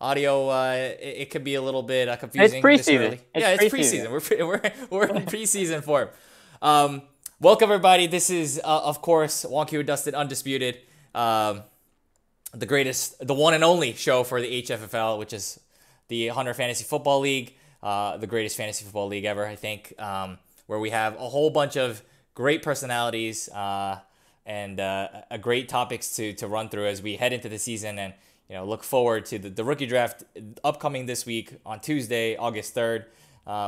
audio, it could be a little bit It's confusing this preseason. early. It's Yeah, it's preseason. preseason. We're in preseason form. Um, Welcome everybody. This is of course Wonky with Dustin Undisputed, the greatest, the one and only show for the HFFL, which is the Hunter Fantasy Football League, the greatest fantasy football league ever, I think, where we have a whole bunch of great personalities and a great topics to run through as we head into the season and look forward to the rookie draft upcoming this week on Tuesday, August 3rd,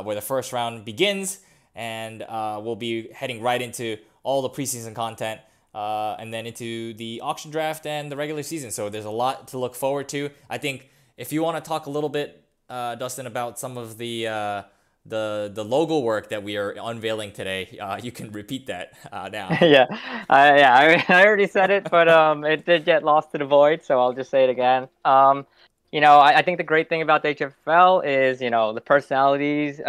where the first round begins, and we'll be heading right into all the preseason content and then into the auction draft and the regular season. So there's a lot to look forward to. I think if you want to talk a little bit, Dustin, about some of the logo work that we are unveiling today, you can repeat that now. Yeah, I already said it, but it did get lost to the void, so I'll just say it again. I think the great thing about the HFL is the personalities,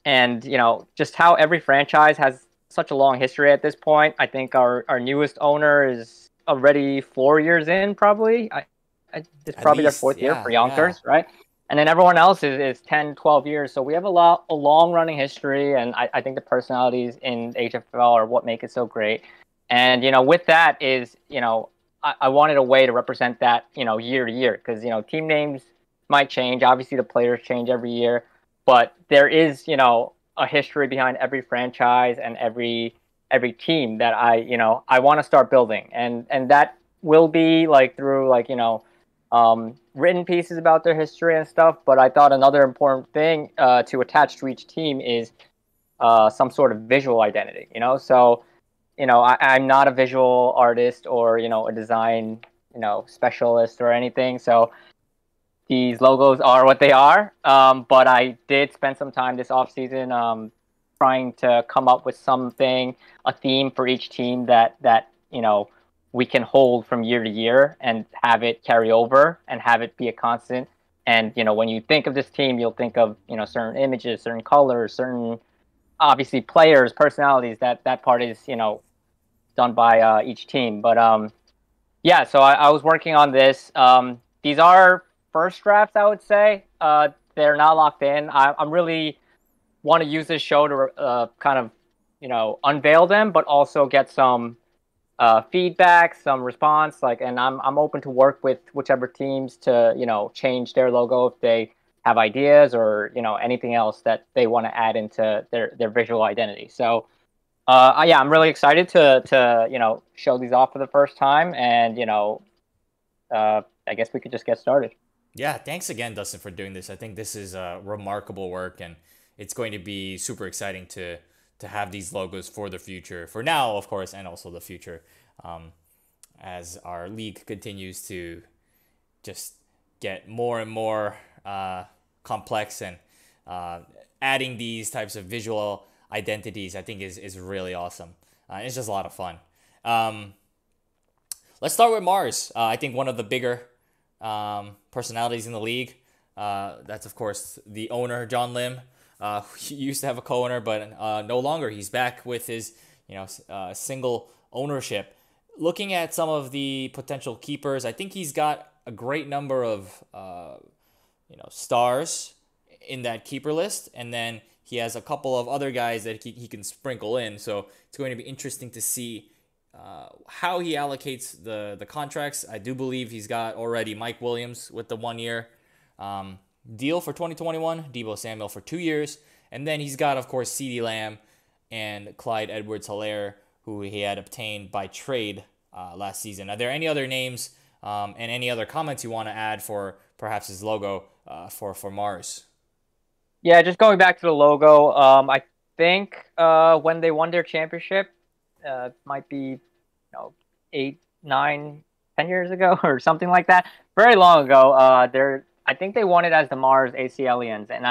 and just how every franchise has such a long history at this point. I think our newest owner is already 4 years in, probably. It's At probably their least, fourth year for yeah, yeah. Yonkers, right? And then everyone else is 10, 12 years. So we have a long running history. And I think the personalities in HFL are what make it so great. And, with that is, I wanted a way to represent that, year to year. Because, team names might change. Obviously, the players change every year. But there is, a history behind every franchise and every team that I want to start building. And that will be like through written pieces about their history and stuff. But I thought another important thing to attach to each team is some sort of visual identity. So I'm not a visual artist or a design specialist or anything. So these logos are what they are. But I did spend some time this off season trying to come up with something, a theme for each team that we can hold from year to year and have it carry over and have it be a constant. And when you think of this team, you'll think of certain images, certain colors, certain obviously players, personalities. That part is done by each team. But yeah, so I was working on this. These are first drafts, I would say. They're not locked in. I'm really want to use this show to kind of unveil them, but also get some feedback, some response. And I'm open to work with whichever teams to change their logo if they have ideas or anything else that they want to add into their visual identity. So yeah, I'm really excited to show these off for the first time, and I guess we could just get started. Yeah, thanks again, Dustin, for doing this. I think this is remarkable work, and it's going to be super exciting to have these logos for the future, for now, of course, and also the future, um, as our league continues to just get more and more complex, and uh, adding these types of visual identities, I think is really awesome. It's just a lot of fun. Um, let's start with Mars. I think one of the bigger personalities in the league. That's of course the owner, John Lim. He used to have a co-owner, but no longer. He's back with his single ownership. Looking at some of the potential keepers, I think he's got a great number of stars in that keeper list, and then he has a couple of other guys that he can sprinkle in. So it's going to be interesting to see how he allocates the contracts. I do believe he's got already Mike Williams with the 1 year deal for 2021, Debo Samuel for 2 years, and then he's got, of course, CeeDee Lamb and Clyde Edwards-Helaire, who he had obtained by trade last season. Are there any other names and any other comments you want to add for perhaps his logo for Mars? Yeah, just going back to the logo, I think when they won their championship, might be 8, 9, 10 years ago or something like that, very long ago. I think they won it as the Mars AC Aliens, and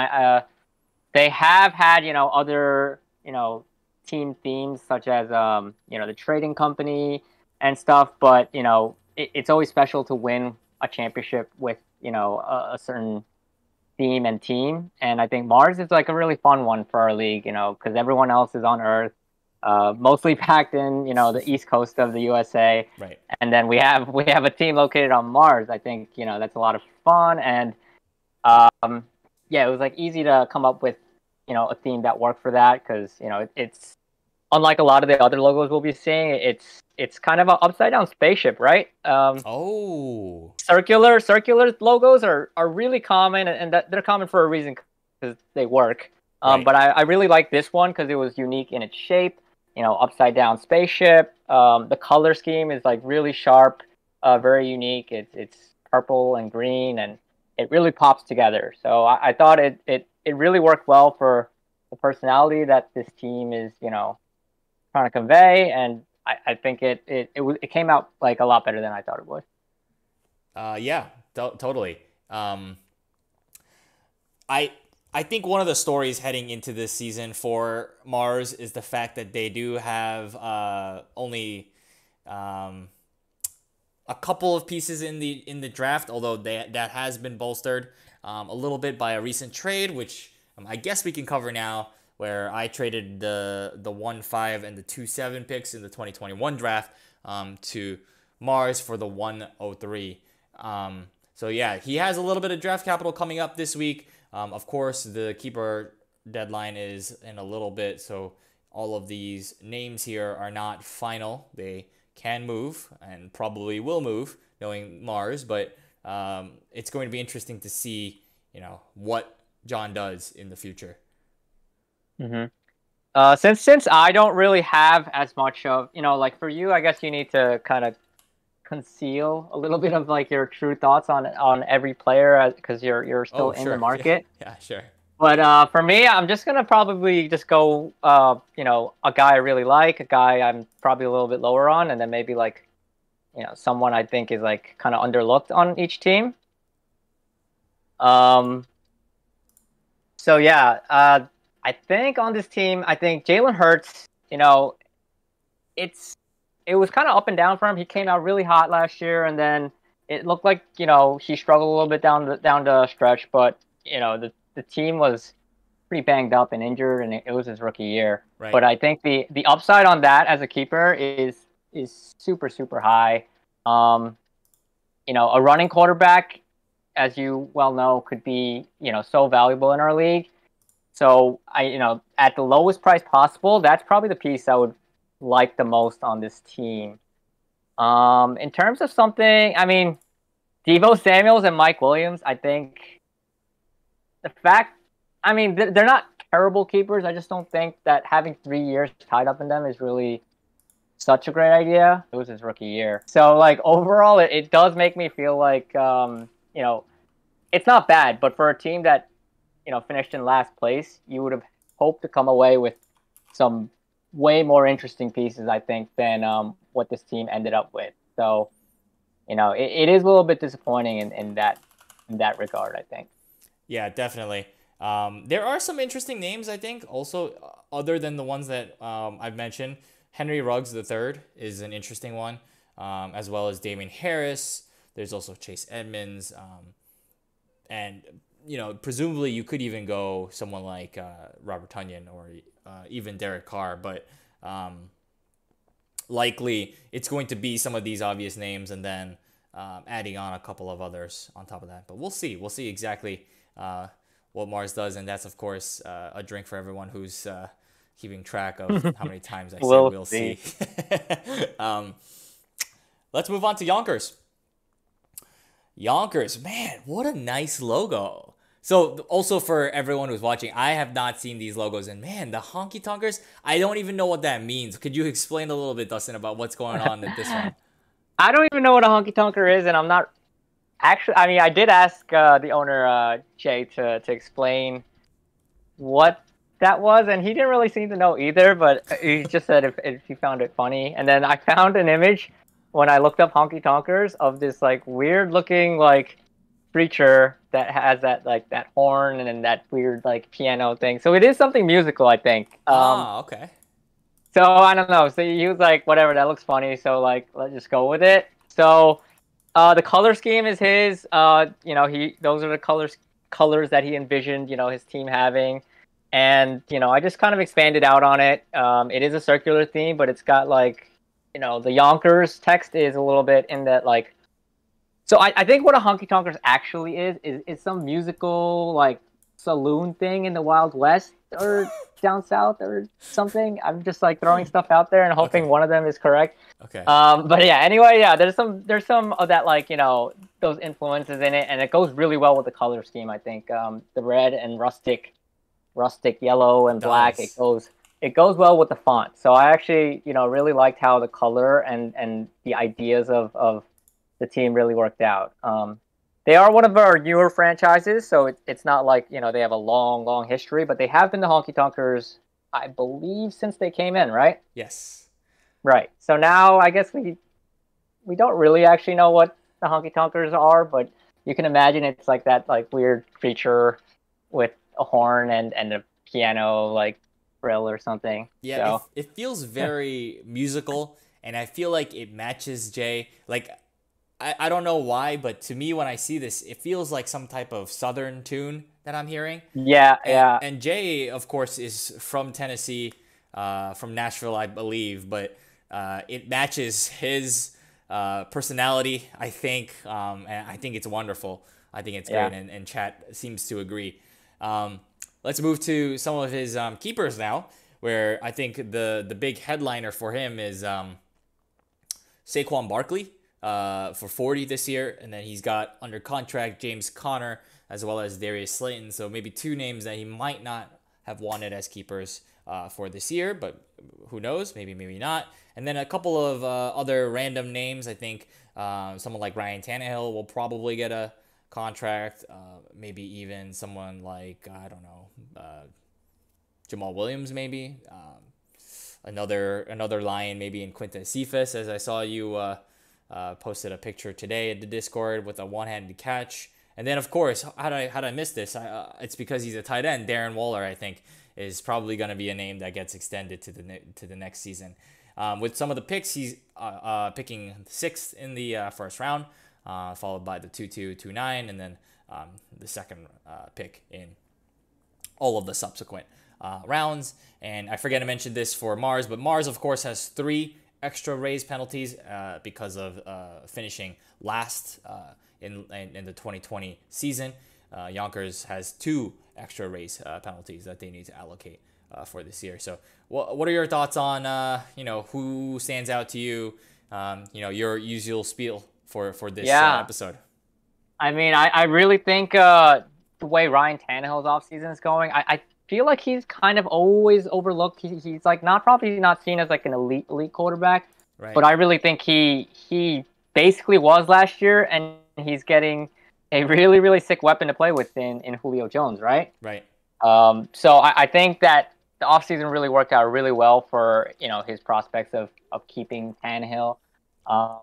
they have had other team themes such as the trading company and stuff, but it's always special to win a championship with a certain theme and team. And I think Mars is like a really fun one for our league, because everyone else is on Earth. mostly packed in, the east coast of the USA. Right. And then we have a team located on Mars. I think, that's a lot of fun. And yeah, it was like easy to come up with, a theme that worked for that because, it's unlike a lot of the other logos we'll be seeing. It's kind of an upside down spaceship, right? Oh. Circular logos are really common, and that they're common for a reason because they work. Right. But I really like this one because it was unique in its shape. Upside down spaceship. The color scheme is like really sharp, very unique. It's purple and green, and it really pops together. So I thought it really worked well for the personality that this team is, trying to convey, and I think it came out like a lot better than I thought it would. Yeah, totally. I I think one of the stories heading into this season for Mars is the fact that they do have only a couple of pieces in the draft, although that has been bolstered a little bit by a recent trade, which I guess we can cover now, where I traded the 1-5 and the 2-7 picks in the 2021 draft to Mars for the 103. So yeah, he has a little bit of draft capital coming up this week. Of course, the keeper deadline is in a little bit, so all of these names here are not final. They can move and probably will move, knowing Mars, but it's going to be interesting to see, what John does in the future. Mm-hmm. Since I don't really have as much of, like for you, I guess you need to kind of conceal a little bit of like your true thoughts on every player because you're still in the Sure. market. Yeah, sure. But for me, I'm just gonna probably just go, a guy I really like, a guy I'm probably a little bit lower on, and then maybe like, someone I think is like kind of underlooked on each team. Um. So yeah, I think on this team, I think Jalen Hurts. It's it was kind of up and down for him. He came out really hot last year, and then it looked like he struggled a little bit down the stretch. But the team was pretty banged up and injured, and it was his rookie year. Right. But I think the upside on that as a keeper is super super high. A running quarterback, as you well know, could be so valuable in our league. So at the lowest price possible, that's probably the piece I would like the most on this team. In terms of something, I mean, Deebo Samuels and Mike Williams, I think the fact, I mean, they're not terrible keepers. I just don't think that having 3 years tied up in them is really such a great idea. It was his rookie year. So, like, overall, it does make me feel like, it's not bad, but for a team that, finished in last place, you would have hoped to come away with some way more interesting pieces, I think, than what this team ended up with. So, it is a little bit disappointing in that regard, I think. Yeah, definitely. There are some interesting names, I think, also other than the ones that I've mentioned. Henry Ruggs III is an interesting one, as well as Damian Harris. There's also Chase Edmonds, and presumably you could even go someone like Robert Tonyan or even Derek Carr, but likely it's going to be some of these obvious names and then adding on a couple of others on top of that. But we'll see. We'll see exactly what Mars does, and that's, of course, a drink for everyone who's keeping track of how many times I say we'll see. Let's move on to Yonkers. Yonkers, man, what a nice logo. So also for everyone who's watching, I have not seen these logos, and man, the honky tonkers, I don't even know what that means. Could you explain a little bit, Dustin, about what's going on in this one? I don't even know what a honky tonker is, and I'm not actually. I mean, I did ask the owner Jay to explain what that was, and he didn't really seem to know either. But he just said if he found it funny, and then I found an image when I looked up honky tonkers of this like weird looking like creature that has that horn and then that weird like piano thing. So it is something musical, I think. Okay. So I don't know. So he was like, whatever, that looks funny. So like, let's just go with it. So the color scheme is his. Those are the colors that he envisioned. His team having. And I just kind of expanded out on it. It is a circular theme, but it's got like, the Yonkers text is a little bit in that like. So I think what a honky tonkers actually is some musical like saloon thing in the Wild West or down south or something. I'm just like throwing stuff out there and hoping Okay. one of them is correct. Okay. But yeah, anyway, yeah, there's some of that like those influences in it, and it goes really well with the color scheme. I think the red and rustic yellow It and black, does. it goes well with the font. So I actually really liked how the color and the ideas of the team really worked out. They are one of our newer franchises, so it's not like they have a long history, but they have been the Honky Tonkers, I believe, since they came in, right? Yes. Right. So now I guess we don't really actually know what the Honky Tonkers are, but you can imagine it's like that like weird creature with a horn and a piano like frill or something. Yeah, So it feels very musical, and I feel like it matches Jay. Like, I don't know why, but to me, when I see this, it feels like some type of Southern tune that I'm hearing. yeah, yeah, And Jay, of course, is from Tennessee, from Nashville, I believe, but it matches his personality, I think, and I think it's wonderful. I think it's yeah. great, and chat seems to agree. Let's move to some of his keepers now, where I think the big headliner for him is Saquon Barkley for 40 this year, and then he's got under contract James Conner as well as Darius Slayton. So maybe two names that he might not have wanted as keepers for this year, but who knows? Maybe, maybe not. And then a couple of other random names. I think someone like Ryan Tannehill will probably get a contract. Maybe even someone like, I don't know, Jamal Williams, maybe. Another Lion, maybe in Quinton Cephas, as I saw you posted a picture today at the Discord with a one-handed catch. And then, of course, how did I miss this? It's because he's a tight end. Darren Waller, I think, is probably going to be a name that gets extended to the next season. With some of the picks, he's picking sixth in the first round, followed by the 2-2, 2-9, and then the second pick in all of the subsequent rounds. And I forget to mention this for Mars, but Mars, of course, has 3 extra raise penalties because of finishing last in the 2020 season. Yonkers has 2 extra raise penalties that they need to allocate for this year. So what are your thoughts on who stands out to you? Your usual spiel for this Yeah. episode. I mean, I really think the way Ryan Tannehill's offseason is going, I feel like he's kind of always overlooked. He's like probably not seen as like an elite quarterback, Right. but I really think he basically was last year, and he's getting a really sick weapon to play with in Julio Jones, right? Right. So I think that the offseason really worked out really well for his prospects of keeping Tannehill. Um,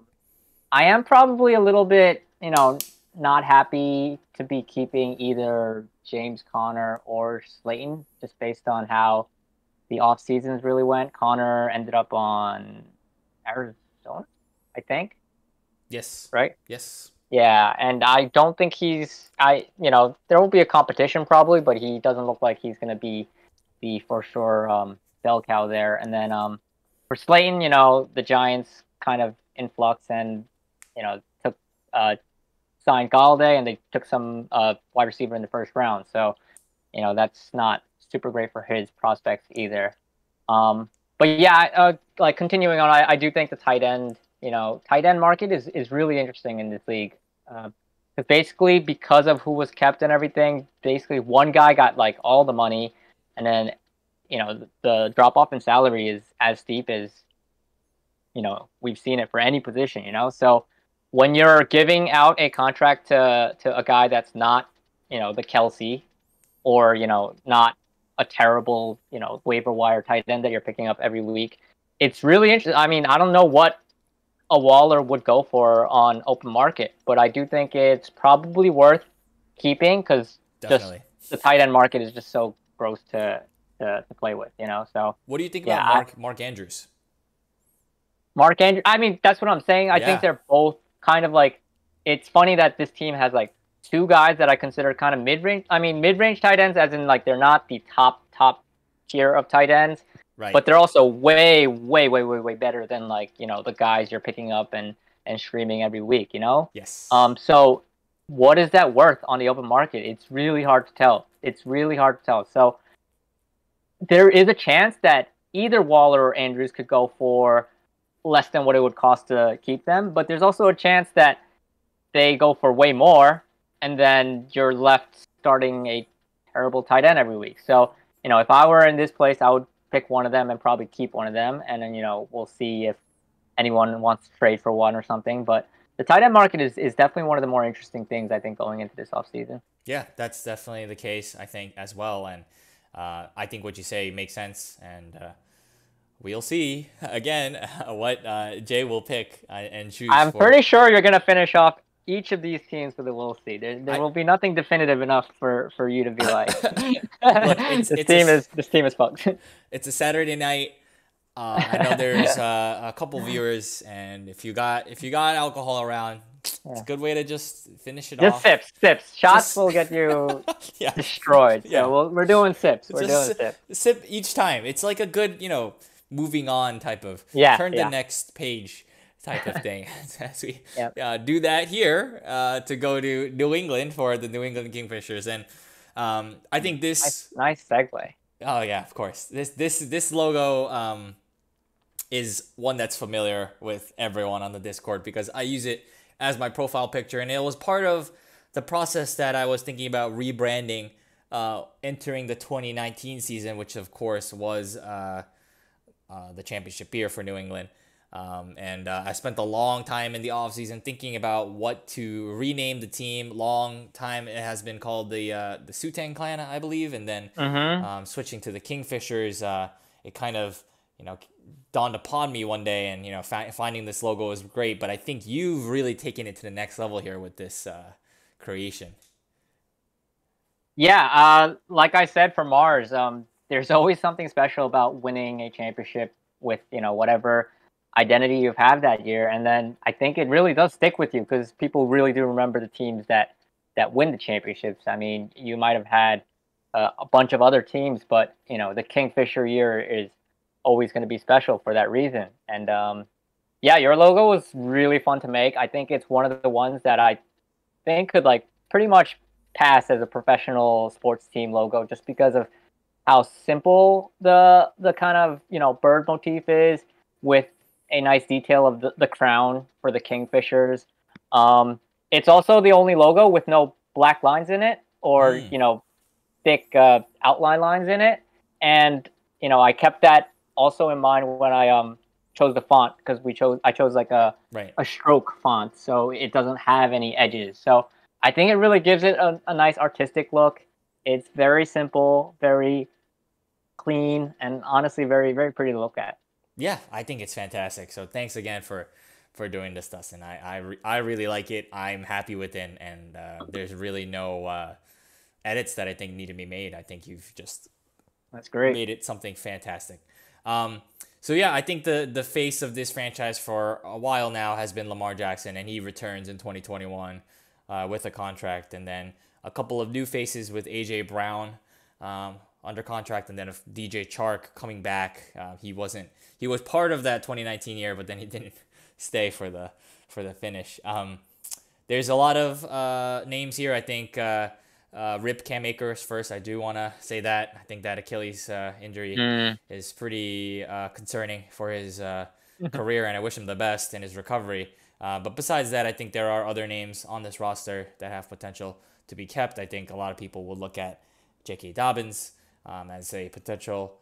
I am probably a little bit not happy to be keeping either James Conner or Slayton, just based on how the off seasons really went. Conner ended up on Arizona, I think. Yes. Right? Yes. Yeah, and I don't think there will be a competition probably, but he doesn't look like he's going to be the for sure bell cow there. And then for Slayton, the Giants kind of influx and took signed Galladay, and they took some wide receiver in the first round. So, that's not super great for his prospects either. But yeah, like continuing on, I do think the tight end market is really interesting in this league. Because basically, because of who was kept and everything, basically one guy got like all the money, and then the drop off in salary is as steep as we've seen it for any position. So when you're giving out a contract to a guy that's not the Kelsey, or not a terrible waiver wire tight end that you're picking up every week, it's really interesting. I mean, I don't know what a Waller would go for on open market, but I do think it's probably worth keeping, because just Definitely. the tight end market is just so gross to play with. So What do you think yeah, about Mark Andrews? Mark Andrews. I mean, that's what I'm saying. I think Yeah. they're both kind of like. It's funny that this team has like two guys that I consider kind of mid-range. I mean, mid-range tight ends, as in like they're not the top tier of tight ends, Right. but they're also way better than like the guys you're picking up and streaming every week. Yes. So what is that worth on the open market? It's really hard to tell. So there is a chance that either Waller or Andrews could go for less than what it would cost to keep them, but there's also a chance that they go for way more, and then you're left starting a terrible tight end every week. So, if I were in this place, I would pick one of them and probably keep one of them, and then, we'll see if anyone wants to trade for one or something. But the tight end market is definitely one of the more interesting things, I think, going into this offseason. Yeah, that's definitely the case, I think, as well. And I think what you say makes sense. And we'll see, again, what Jay will pick and choose. I'm pretty sure you're going to finish off each of these teams with a we'll see. There will be nothing definitive enough for you to be like, look, this team is fucked. It's a Saturday night. I know there's a couple viewers, and if you got alcohol around, it's a good way to just finish it off. Just sips. Shots will get you destroyed. So we're doing sips. We're doing sips. Sip each time. It's like a good, moving on type of turn the next page type of thing. As we do that here to go to New England for the New England Kingfishers, and I think this nice segue. Oh yeah, of course. This logo is one that's familiar with everyone on the Discord because I use it as my profile picture, and it was part of the process that I was thinking about rebranding entering the 2019 season, which of course was the championship year for New England. And I spent a long time in the offseason thinking about what to rename the team. Long time it has been called the Sutang Clan, I believe, and then switching to the Kingfishers, it kind of dawned upon me one day, and finding this logo was great. But I think you've really taken it to the next level here with this creation. Yeah, like I said for Mars, there's always something special about winning a championship with whatever identity you have that year, and then I think it really does stick with you because people really do remember the teams that win the championships. I mean, you might have had a bunch of other teams, but the Kingfisher year is always going to be special for that reason. And your logo was really fun to make. I think it's one of the ones that I think could pretty much pass as a professional sports team logo just because of how simple the kind of bird motif is, with a nice detail of the crown for the Kingfishers. It's also the only logo with no black lines in it or thick outline lines in it, and I kept that also in mind when I chose the font, because I chose like a stroke font, so it doesn't have any edges. So I think it really gives it a nice artistic look. It's very simple, very clean, and honestly very, very pretty to look at. Yeah, I think it's fantastic. So thanks again for doing this, Dustin. I really like it. I'm happy with it, and there's really no edits that I think need to be made. I think you've just made it something fantastic. So yeah, I think the face of this franchise for a while now has been Lamar Jackson, and he returns in 2021 with a contract, and then a couple of new faces with AJ Brown under contract, and then DJ Chark coming back. He was part of that 2019 year, but then he didn't stay for the finish. There's a lot of names here. I think rip Cam Akers first. I do want to say that. I think that Achilles injury is pretty concerning for his career, and I wish him the best in his recovery. But besides that, I think there are other names on this roster that have potential to be kept. I think a lot of people will look at J.K. Dobbins as a potential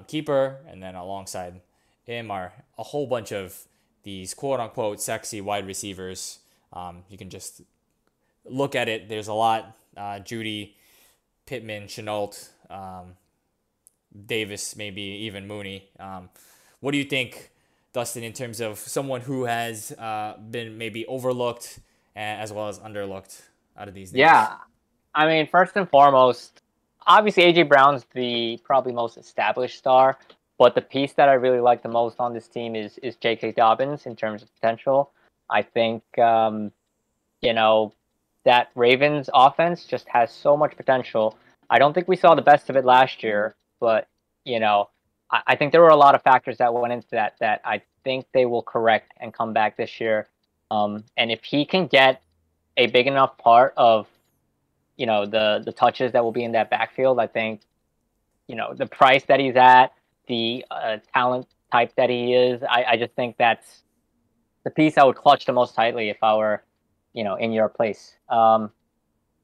keeper, and then alongside him are a whole bunch of these quote-unquote sexy wide receivers. You can just look at it. There's a lot. Judy, Pittman, Chenault, Davis, maybe even Mooney. What do you think, Dustin, in terms of someone who has been maybe overlooked as well as underlooked out of these names? Yeah, I mean, first and foremost, obviously AJ Brown's the probably most established star, but the piece that I really like the most on this team is J.K. Dobbins in terms of potential. I think, that Ravens offense just has so much potential. I don't think we saw the best of it last year, but you know, I think there were a lot of factors that went into that I think they will correct and come back this year. And if he can get a big enough part of, the touches that will be in that backfield, I think, the price that he's at, the talent type that he is, I just think that's the piece I would clutch the most tightly if I were, in your place.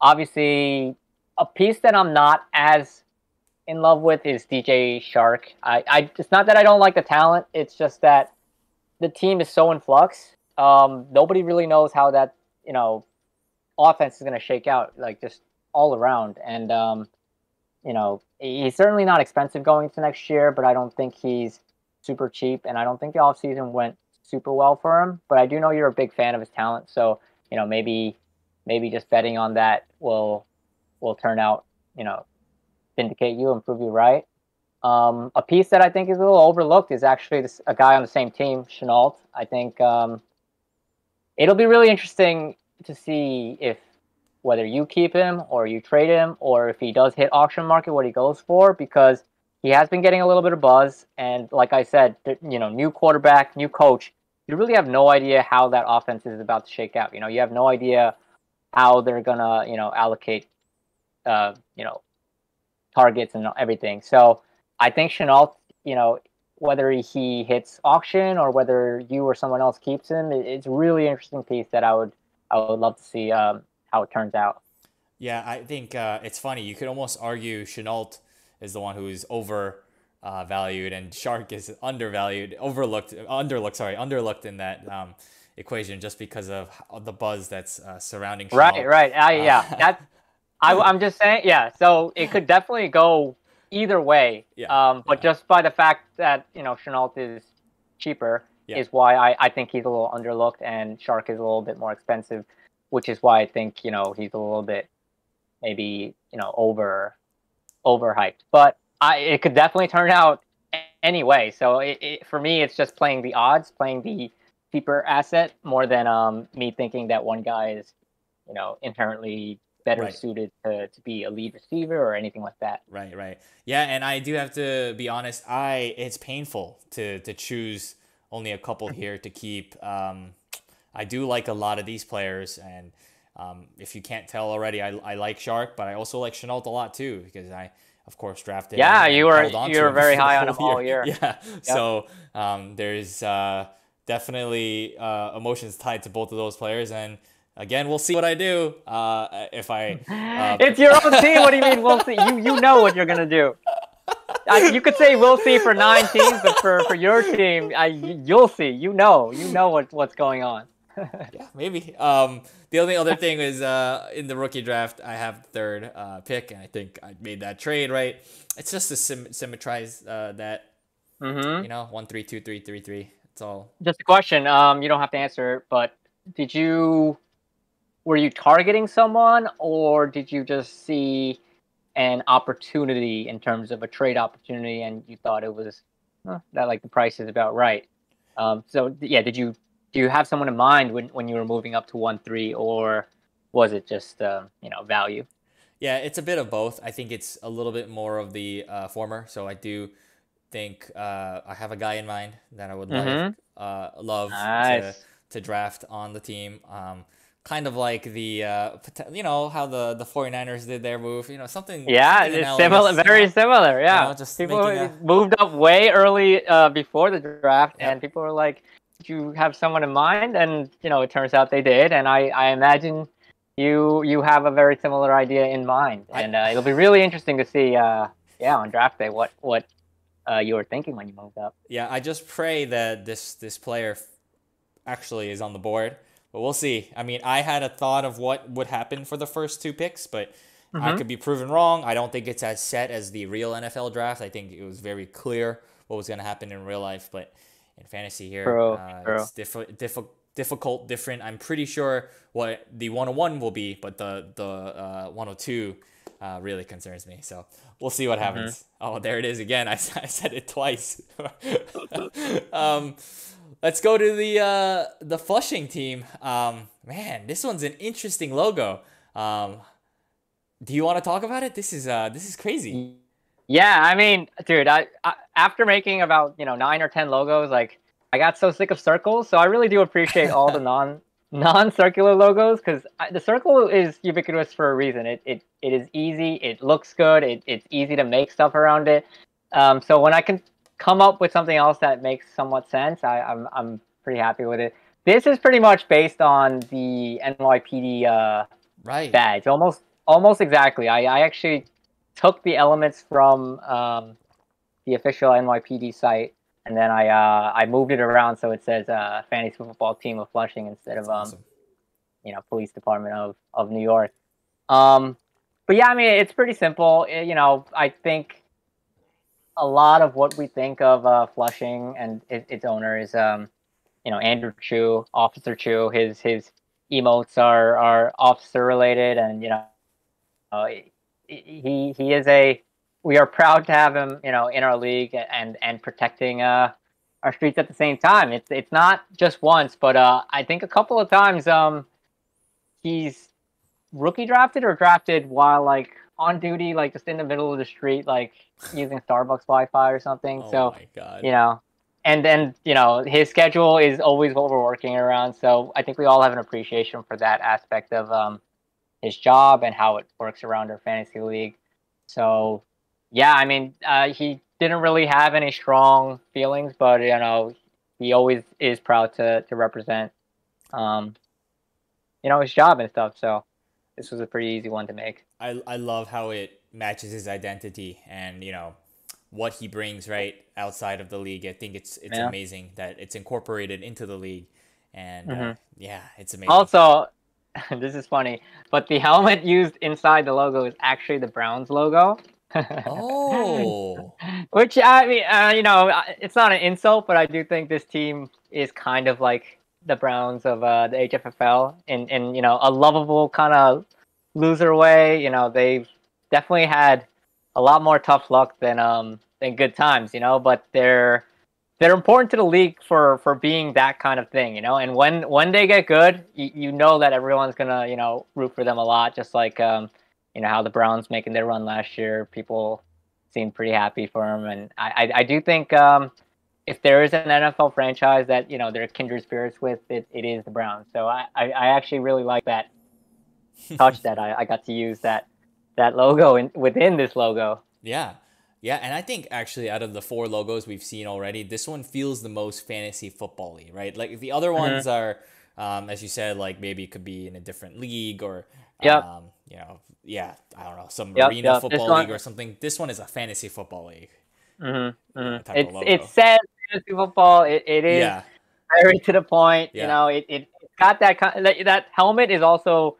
Obviously, a piece that I'm not as in love with is DJ Shark. It's not that I don't like the talent. It's just that the team is so in flux. Nobody really knows how that, offense is going to shake out, like just all around. And, he's certainly not expensive going into next year, but I don't think he's super cheap. And I don't think the offseason went super well for him. But I do know you're a big fan of his talent. So, maybe just betting on that will turn out, vindicate you and prove you right. A piece that I think is a little overlooked is actually a guy on the same team, Chenault. I think it'll be really interesting to see if whether you keep him or you trade him, or if he does hit auction market, what he goes for, because he has been getting a little bit of buzz. And like I said, new quarterback, new coach, you really have no idea how that offense is about to shake out. You have no idea how they're gonna, allocate, targets and everything. So I think Chenault, whether he hits auction or whether you or someone else keeps him, it's a really interesting piece that I would love to see how it turns out. Yeah, I think it's funny. You could almost argue Chenault is the one who is valued, and Shark is underlooked in that equation, just because of the buzz that's surrounding Chenault. Right. I'm just saying, yeah. So it could definitely go either way. But just by the fact that Chenault is cheaper is why I think he's a little underlooked, and Shark is a little bit more expensive, which is why I think he's a little bit maybe overhyped. But it could definitely turn out anyway. So for me, it's just playing the odds, playing the cheaper asset more than me thinking that one guy is inherently better suited to be a lead receiver or anything like that. Right. Yeah, and I do have to be honest. It's painful to choose only a couple here to keep. I do like a lot of these players, and if you can't tell already, I like Shark, but I also like Chenault a lot too, because I, of course, drafted. Yeah, you were very high on him all year. Yeah, yep. So there's definitely emotions tied to both of those players, and again, we'll see what I do. If I, it's your own team. What do you mean we'll see? You know what you're gonna do. You could say we'll see for 9 teams, but for your team, you'll see. You know what's going on. Yeah, maybe. The only other thing is in the rookie draft, I have the third pick, and I think I made that trade right. It's just to symmetrize that. 1-3-2-3-3-3. It's all. Just a question. You don't have to answer, but were you targeting someone, or did you just see an opportunity in terms of a trade opportunity, and you thought it was that like the price is about right? So yeah, do you have someone in mind when you were moving up to 1-3, or was it just value? Yeah, it's a bit of both. I think it's a little bit more of the former. So I do think I have a guy in mind that I would love Nice. to draft on the team. Kind of like the how the 49ers did their move, something. Yeah, something it's similar, very similar. Yeah, just people moved up way early before the draft, and people were like, "Do you have someone in mind?" And it turns out they did, and I imagine you have a very similar idea in mind, and it'll be really interesting to see on draft day what you were thinking when you moved up. Yeah, I just pray that this player actually is on the board. But we'll see. I mean, I had a thought of what would happen for the first 2 picks, but I could be proven wrong. I don't think it's as set as the real NFL draft. I think it was very clear what was going to happen in real life, but in fantasy here, it's difficult, different. I'm pretty sure what the 101 will be, but the 102 really concerns me. So we'll see what happens. Oh, there it is again. I said it twice. let's go to the Flushing team. Man, this one's an interesting logo. Do you want to talk about it? This is crazy. Yeah, I mean, dude, I after making about 9 or 10 logos, like I got so sick of circles. So I really do appreciate all the non-circular logos because the circle is ubiquitous for a reason. It is easy. It looks good. It's easy to make stuff around it. So when I can come up with something else that makes somewhat sense, I'm pretty happy with it. This is pretty much based on the NYPD Right. badge, almost exactly. I actually took the elements from the official NYPD site, and then I moved it around so it says Fantasy Football Team of Flushing instead That's of awesome. Police Department of New York. Um, but yeah, I mean it's pretty simple. I think a lot of what we think of Flushing and its owner is Andrew Chu, Officer Chu. His emotes are officer related, and he is a. We are proud to have him, in our league and protecting our streets at the same time. It's not just once, but I think a couple of times he's rookie drafted or drafted while like on duty, like just in the middle of the street, like using Starbucks Wi-Fi or something. Oh So my God. you know, and then his schedule is always what we're working around. So I think we all have an appreciation for that aspect of his job and how it works around our fantasy league. So, yeah, I mean, he didn't really have any strong feelings, but he always is proud to represent, um, his job and stuff. So this was a pretty easy one to make. I love how it matches his identity and what he brings right outside of the league. I think it's Yeah. amazing that it's incorporated into the league, and hmm yeah, it's amazing. Also, this is funny, but the helmet used inside the logo is actually the Browns logo. Oh, Which I mean, it's not an insult, but I do think this team is kind of like the Browns of the HFFL in a lovable kind of loser way. They've definitely had a lot more tough luck than good times. But they're important to the league for being that kind of thing. And when they get good, you know that everyone's gonna root for them a lot, just like how the Browns making their run last year, people seemed pretty happy for him. And I do think if there is an NFL franchise that they're kindred spirits with, it is the Browns. So I actually really like that touch that I got to use that logo within this logo. yeah. Yeah, and I think actually out of the four logos we've seen already, this one feels the most fantasy football-y, right? Like the other hmm ones are, as you said, like maybe it could be in a different league or, Yep. yeah, I don't know, some Yep. arena Yep. This football league one. or something. This one is a fantasy football league, type of It logo. says fantasy football. It is Yeah, very to the point. yeah, It's got that helmet is also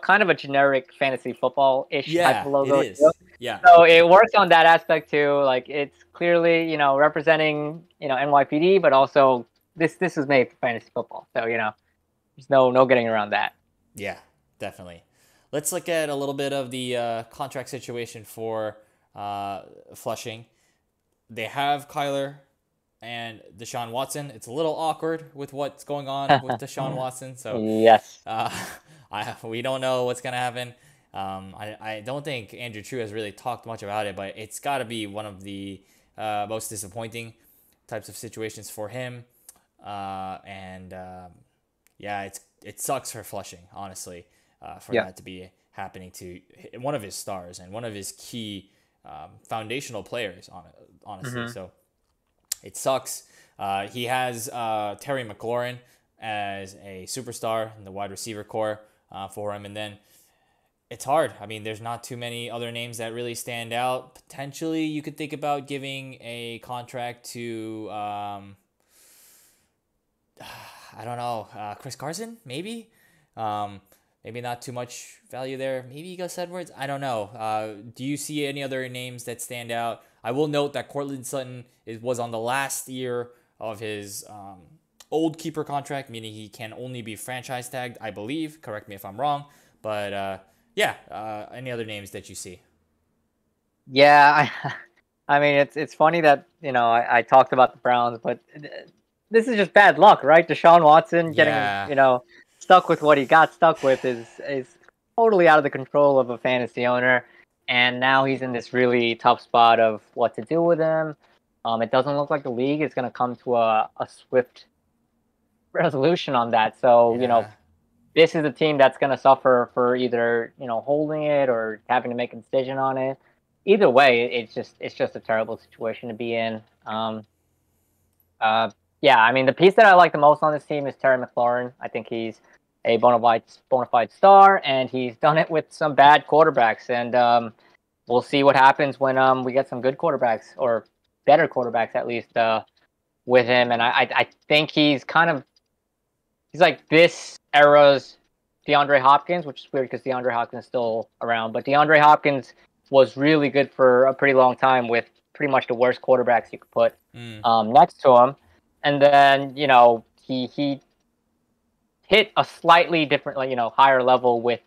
kind of a generic fantasy football ish type yeah, of it logo too. is. Yeah, So it works on that aspect too. Like it's clearly representing NYPD, but also this is made for fantasy football. So there's no getting around that. yeah, definitely. Let's look at a little bit of the contract situation for Flushing. They have Kyler and Deshaun Watson. It's a little awkward with what's going on with Deshaun Watson. So Yes. uh, we don't know what's going to happen. I don't think Andrew True has really talked much about it, but it's got to be one of the most disappointing types of situations for him. And yeah, it sucks for Flushing, honestly, for Yeah. that to be happening to one of his stars and one of his key foundational players, honestly. hmm So it sucks. He has Terry McLaurin as a superstar in the wide receiver core for him. And then it's hard. I mean, there's not too many other names that really stand out. Potentially, you could think about giving a contract to, I don't know, Chris Carson, maybe? Um, Maybe not too much value there. Maybe Gus Edwards. I don't know. Do you see any other names that stand out? I will note that Cortland Sutton was on the last year of his old keeper contract, meaning he can only be franchise tagged, I believe. Correct me if I'm wrong. But yeah, any other names that you see? Yeah. I mean, it's funny that I talked about the Browns, but this is just bad luck, right? Deshaun Watson getting, Yeah. stuck with what he got stuck with is totally out of the control of a fantasy owner, and now he's in this really tough spot of what to do with him. It doesn't look like the league is going to come to a swift resolution on that. So, Yeah. this is a team that's going to suffer for either, holding it or having to make a decision on it. Either way, it's just a terrible situation to be in. Uh, yeah, I mean, the piece that I like the most on this team is Terry McLaurin. I think he's a bona fide star, and he's done it with some bad quarterbacks. And we'll see what happens when we get some good quarterbacks, or better quarterbacks at least, with him. And I think he's like this era's DeAndre Hopkins, which is weird because DeAndre Hopkins is still around. But DeAndre Hopkins was really good for a pretty long time with pretty much the worst quarterbacks you could put next to him. And then, he hit a slightly different, like, higher level with,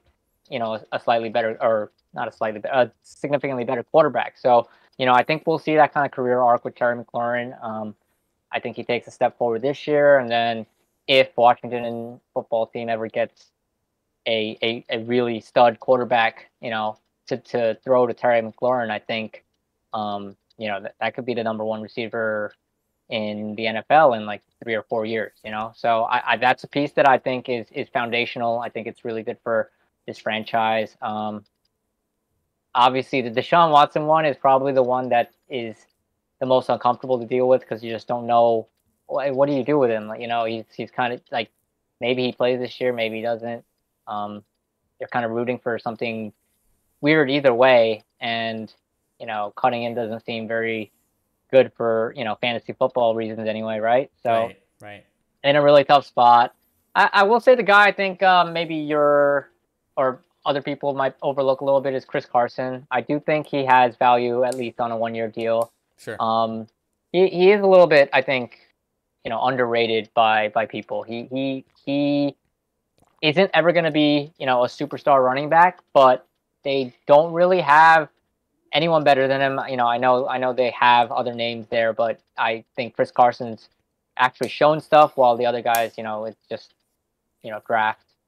a slightly better, or not a slightly better, a significantly better quarterback. So, I think we'll see that kind of career arc with Terry McLaurin. I think he takes a step forward this year. And then if Washington football team ever gets a really stud quarterback, to throw to Terry McLaurin, I think, that could be the number one receiver in the NFL in like 3 or 4 years, So I that's a piece that I think is foundational. I think it's really good for this franchise. Obviously, the Deshaun Watson one is probably the one that is the most uncomfortable to deal with because you just don't know what do you do with him. Like, he's kind of like maybe he plays this year, maybe he doesn't. You're kind of rooting for something weird either way, and cutting him doesn't seem very good for fantasy football reasons anyway, right? So Right. in a really tough spot. I will say the guy I think maybe you're or other people might overlook a little bit is Chris Carson. I do think he has value at least on a 1-year deal. Sure. He is a little bit, I think, underrated by people. He isn't ever going to be a superstar running back, but they don't really have anyone better than him. I know they have other names there, but I think Chris Carson's actually shown stuff while the other guys, it's just,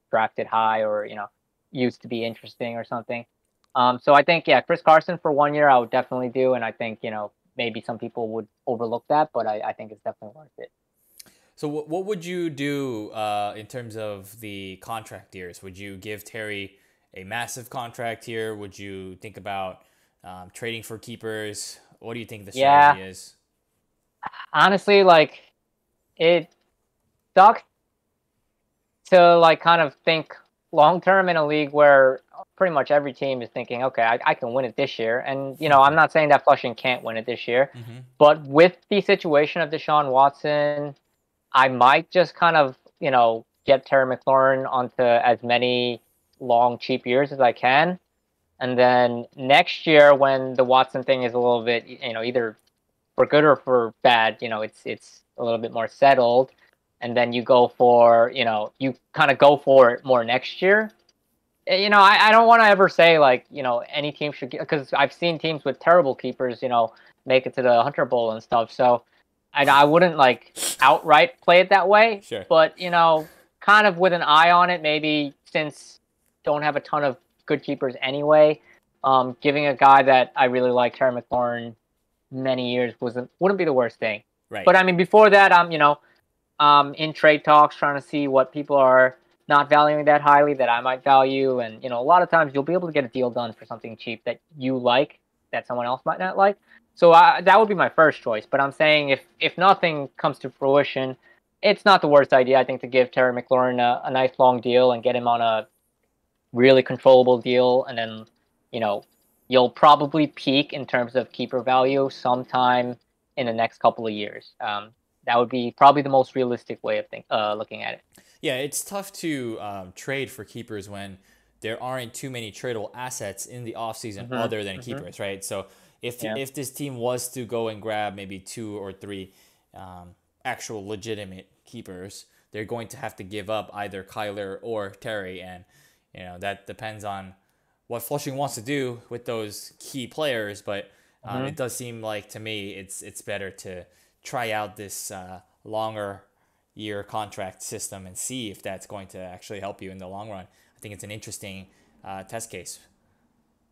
drafted high or, used to be interesting or something. So I think, yeah, Chris Carson for 1 year, I would definitely do. And I think, maybe some people would overlook that, but I think it's definitely worth it. So what would you do in terms of the contract years? Would you give Terry a massive contract here? Would you think about trading for keepers? What do you think the strategy is? Honestly, like, it sucks to like kind of think long term in a league where pretty much every team is thinking, okay, I can win it this year. And I'm not saying that Flushing can't win it this year, but with the situation of Deshaun Watson, I might just kind of get Terry McLaurin onto as many long cheap years as I can. And then next year, when the Watson thing is a little bit, either for good or for bad, it's a little bit more settled. And then you go for, you kind of go for it more next year. I don't want to ever say like, any team should, because I've seen teams with terrible keepers, make it to the Hunter Bowl and stuff. So I wouldn't like outright play it that way. Sure. But, kind of with an eye on it, maybe since don't have a ton of good keepers anyway. Giving a guy that I really like, Terry McLaurin, many years wouldn't be the worst thing. Right. But I mean, before that, I'm in trade talks trying to see what people are not valuing that highly that I might value, and a lot of times you'll be able to get a deal done for something cheap that you like that someone else might not like. So that would be my first choice. But I'm saying if nothing comes to fruition, it's not the worst idea I think to give Terry McLaurin a nice long deal and get him on a really controllable deal, and then you'll probably peak in terms of keeper value sometime in the next couple of years. That would be probably the most realistic way of looking at it. Yeah, it's tough to trade for keepers when there aren't too many tradable assets in the offseason other than keepers, right? So if this team was to go and grab maybe 2 or 3 actual legitimate keepers, they're going to have to give up either Kyler or Terry, and that depends on what Flushing wants to do with those key players. But it does seem like to me it's better to try out this longer year contract system and see if that's going to actually help you in the long run. I think it's an interesting test case.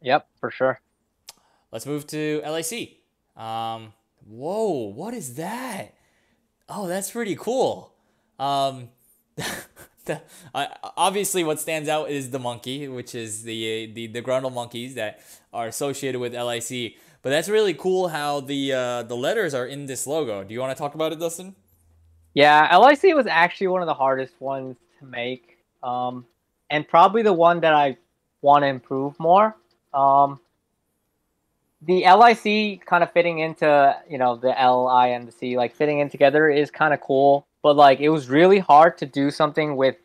Yep, for sure. Let's move to LAC. Whoa, what is that? Oh, that's pretty cool. Um, obviously, what stands out is the monkey, which is the Grundle monkeys that are associated with LIC. But that's really cool how the letters are in this logo. Do you want to talk about it, Dustin? Yeah, LIC was actually one of the hardest ones to make, and probably the one that I want to improve more. The LIC kind of fitting into, the LI and the C, like fitting in together is kind of cool, but like it was really hard to do something with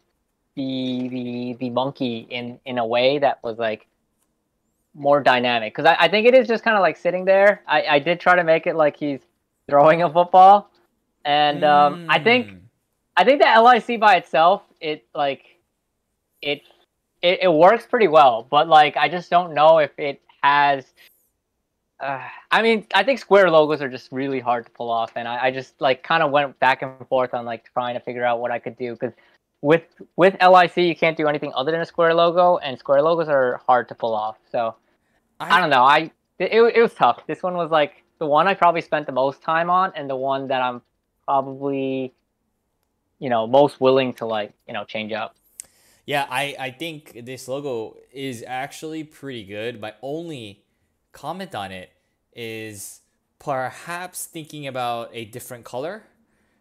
the monkey in a way that was like more dynamic, because I think it is just kind of like sitting there. I did try to make it like he's throwing a football, and I think the LIC by itself, it it works pretty well, but like I just don't know if it has. I mean, I think square logos are just really hard to pull off, and I just like kind of went back and forth on like trying to figure out what I could do, because with LIC you can't do anything other than a square logo, and square logos are hard to pull off. So I don't know. It was tough. This one was like the one I probably spent the most time on, and the one that I'm probably most willing to like change up. Yeah, I think this logo is actually pretty good. My only comment on it is perhaps thinking about a different color,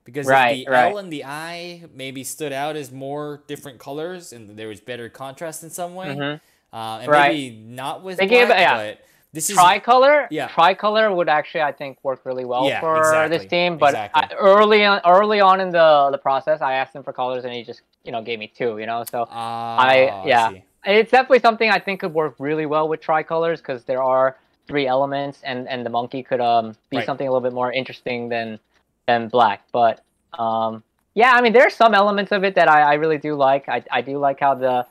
because if Right, the right. L and the I maybe stood out as more different colors and there was better contrast in some way, and Right. maybe not with Thinking about, black, yeah, but this is tricolor. yeah, Tricolor would actually, I think, work really well yeah, for this exactly, team. But exactly. early on in the process, I asked him for colors, and he just gave me two. So I yeah, see. it's definitely something I think could work really well with tricolors, because there are three elements, and the monkey could be Right. something a little bit more interesting than black. But yeah, I mean, there's some elements of it that I really do like. I do like how the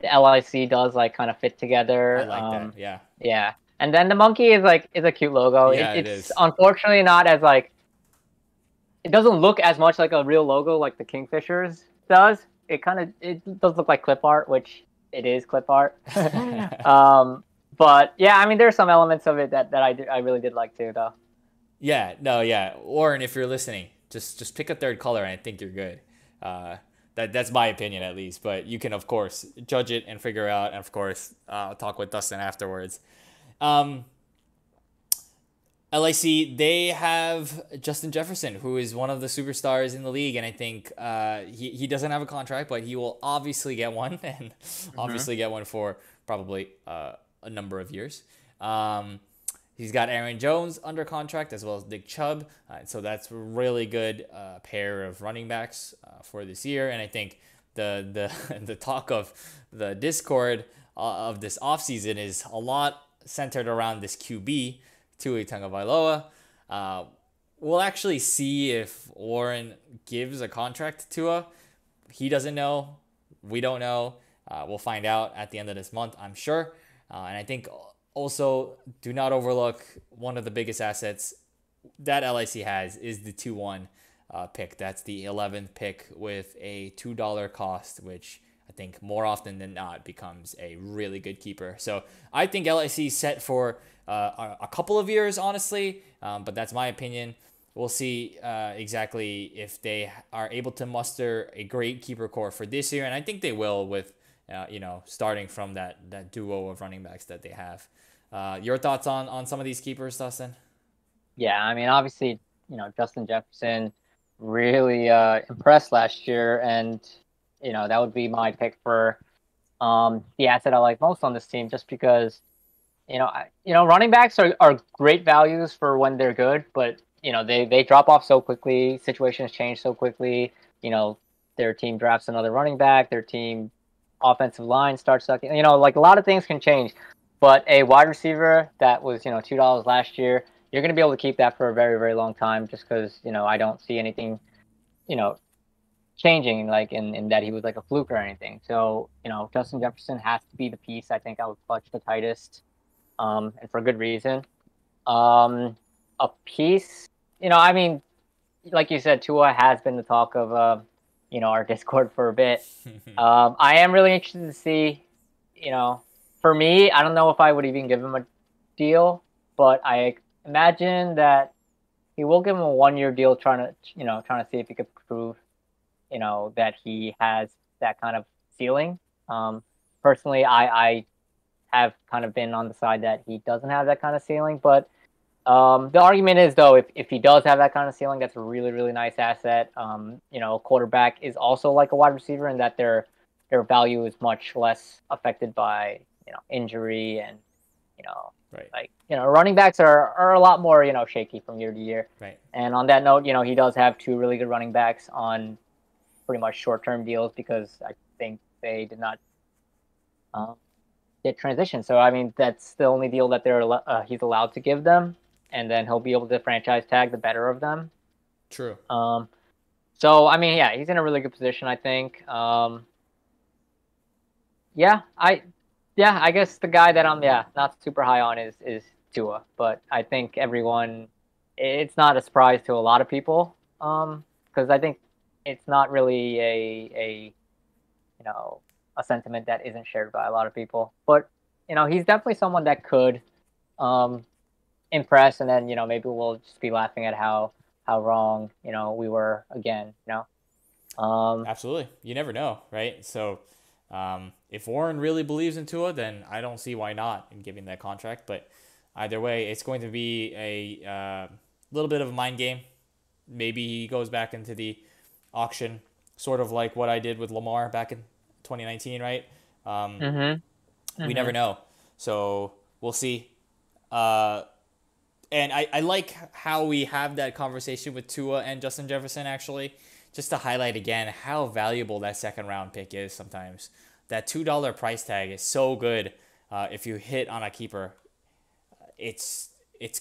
LIC does like kind of fit I together. like that. Yeah. Yeah, and then the monkey is a cute logo. Yeah, it It's is. unfortunately not as like, it doesn't look as much like a real logo like the Kingfishers does. It does look like clip art, which it is clip art. But yeah, I mean, there's some elements of it that I really did like too, though. Yeah, no, yeah. Warren, if you're listening, just pick a third color and I think you're good. Uh, that's my opinion at least. But you can of course judge it and figure out, and of course talk with Dustin afterwards. Um, LIC, they have Justin Jefferson, who is one of the superstars in the league, and I think he doesn't have a contract, but he will obviously get one, and obviously get one for probably a number of years. He's got Aaron Jones under contract as well as Nick Chubb, so that's a really good pair of running backs for this year, and I think the the talk of the Discord of this offseason is a lot centered around this QB. Tua Tagovailoa. We'll actually see if Warren gives a contract to Tua. He doesn't know. We don't know. We'll find out at the end of this month, I'm sure. And I think also do not overlook one of the biggest assets that LIC has is the 2-1 pick. That's the 11th pick with a $2 cost, which I think more often than not becomes a really good keeper. So I think LIC is set for a couple of years, honestly, but that's my opinion. We'll see exactly if they are able to muster a great keeper core for this year, and I think they will with, starting from that duo of running backs that they have. Your thoughts on some of these keepers, Dustin? Yeah, I mean, obviously, Justin Jefferson really impressed last year, and that would be my pick for the asset I like most on this team, just because running backs are great values for when they're good, but they drop off so quickly. Situations change so quickly. Their team drafts another running back. Their team offensive line starts sucking. Like a lot of things can change. But a wide receiver that was $2 last year, you're going to be able to keep that for a very, very long time, just because I don't see anything you know changing, like in that he was like a fluke or anything. So Justin Jefferson has to be the piece I think I would clutch the tightest, and for good reason. Um, a piece, I mean, like you said, Tua has been the talk of our Discord for a bit. I am really interested to see, for me, I don't know if I would even give him a deal, but I imagine that he will give him a 1 year deal, trying to see if he could prove, that he has that kind of ceiling. Personally, I have kind of been on the side that he doesn't have that kind of ceiling, but the argument is, though, if he does have that kind of ceiling, that's a really, really nice asset. A quarterback is also like a wide receiver in that their value is much less affected by injury and Right. running backs are a lot more shaky from year to year. Right. And on that note, he does have two really good running backs on pretty much short-term deals because I think they did not get transition. So I mean, that's the only deal that he's allowed to give them, and then he'll be able to franchise tag the better of them. True. So I mean, yeah, he's in a really good position, I think. I guess the guy that I'm not super high on is Tua, but I think it's not a surprise to a lot of people, because I think it's not really a sentiment that isn't shared by a lot of people. But he's definitely someone that could impress, and then maybe we'll just be laughing at how wrong we were again. Absolutely. You never know, right? So if Warren really believes in Tua, then I don't see why not in giving that contract. But either way, it's going to be a little bit of a mind game. Maybe he goes back into the auction, sort of like what I did with Lamar back in 2019, right? We never know. So we'll see. And I like how we have that conversation with Tua and Justin Jefferson, actually, just to highlight again how valuable that second round pick is sometimes. That $2 price tag is so good if you hit on a keeper. It's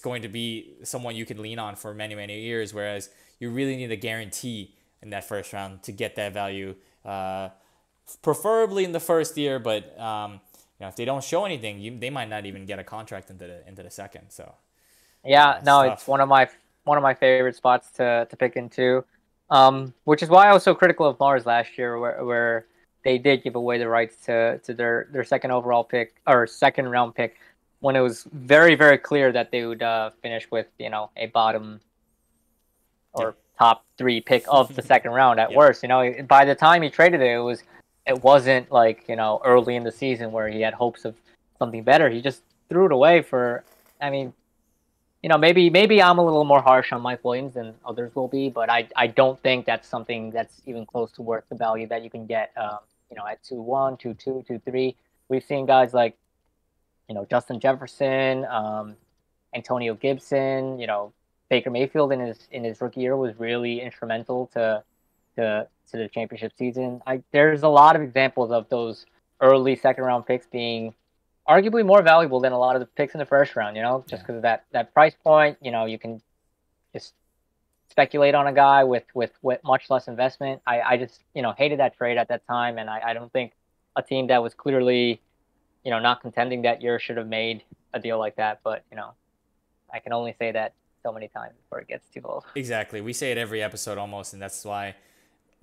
going to be someone you can lean on for many, many years, whereas you really need a guarantee in that first round to get that value, preferably in the first year, but if they don't show anything, they might not even get a contract into the second. So it's one of my favorite spots to pick into, which is why I was so critical of Mars last year, where they did give away the rights to their second overall pick or second round pick when it was very, very clear that they would finish with a bottom or top 3 pick of the second round at worst. By the time he traded it wasn't like early in the season where he had hopes of something better. He just threw it away for. I mean, maybe I'm a little more harsh on Mike Williams than others will be, but I don't think that's something that's even close to worth the value that you can get. At 2-1, 2-2, 2-3. We've seen guys like Justin Jefferson, Antonio Gibson, Baker Mayfield in his rookie year was really instrumental to the championship season. There's a lot of examples of those early second round picks being arguably more valuable than a lot of the picks in the first round, just because of that price point. You can just speculate on a guy with much less investment. I just hated that trade at that time, and I don't think a team that was clearly not contending that year should have made a deal like that. But I can only say that so many times before it gets too old. Exactly. We say it every episode almost, and that's why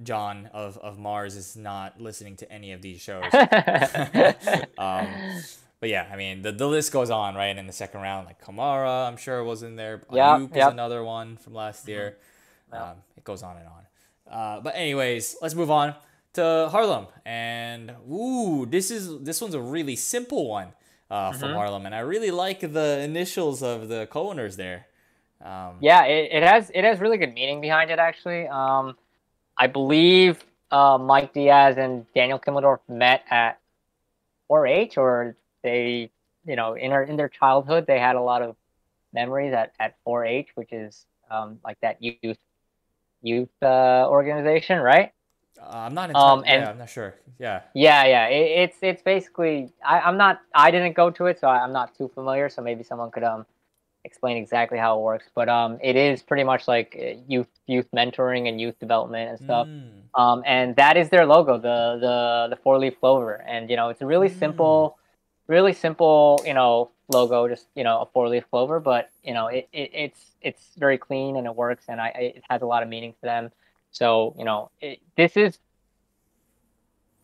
John of Mars is not listening to any of these shows. But yeah, I mean, the list goes on, right? In the second round, like Kamara, I'm sure was in there. Ayuk is another one from last year. It goes on and on. But anyways, let's move on to Harlem. And this one's a really simple one from Harlem, and I really like the initials of the co-owners there. It has really good meaning behind it, actually. I believe Mike Diaz and Daniel Kimmelsdorf met at 4-H, or they, in their childhood, they had a lot of memories at 4-H, which is like that youth organization, right? I'm not entirely, I'm not sure. It's basically I didn't go to it, so I'm not too familiar. So maybe someone could explain exactly how it works. But it is pretty much like youth mentoring and youth development and stuff. And that is their logo, the 4-leaf clover. And it's a really simple really simple, logo, just a four-leaf clover, but it's very clean and it works, and it has a lot of meaning to them. So this is,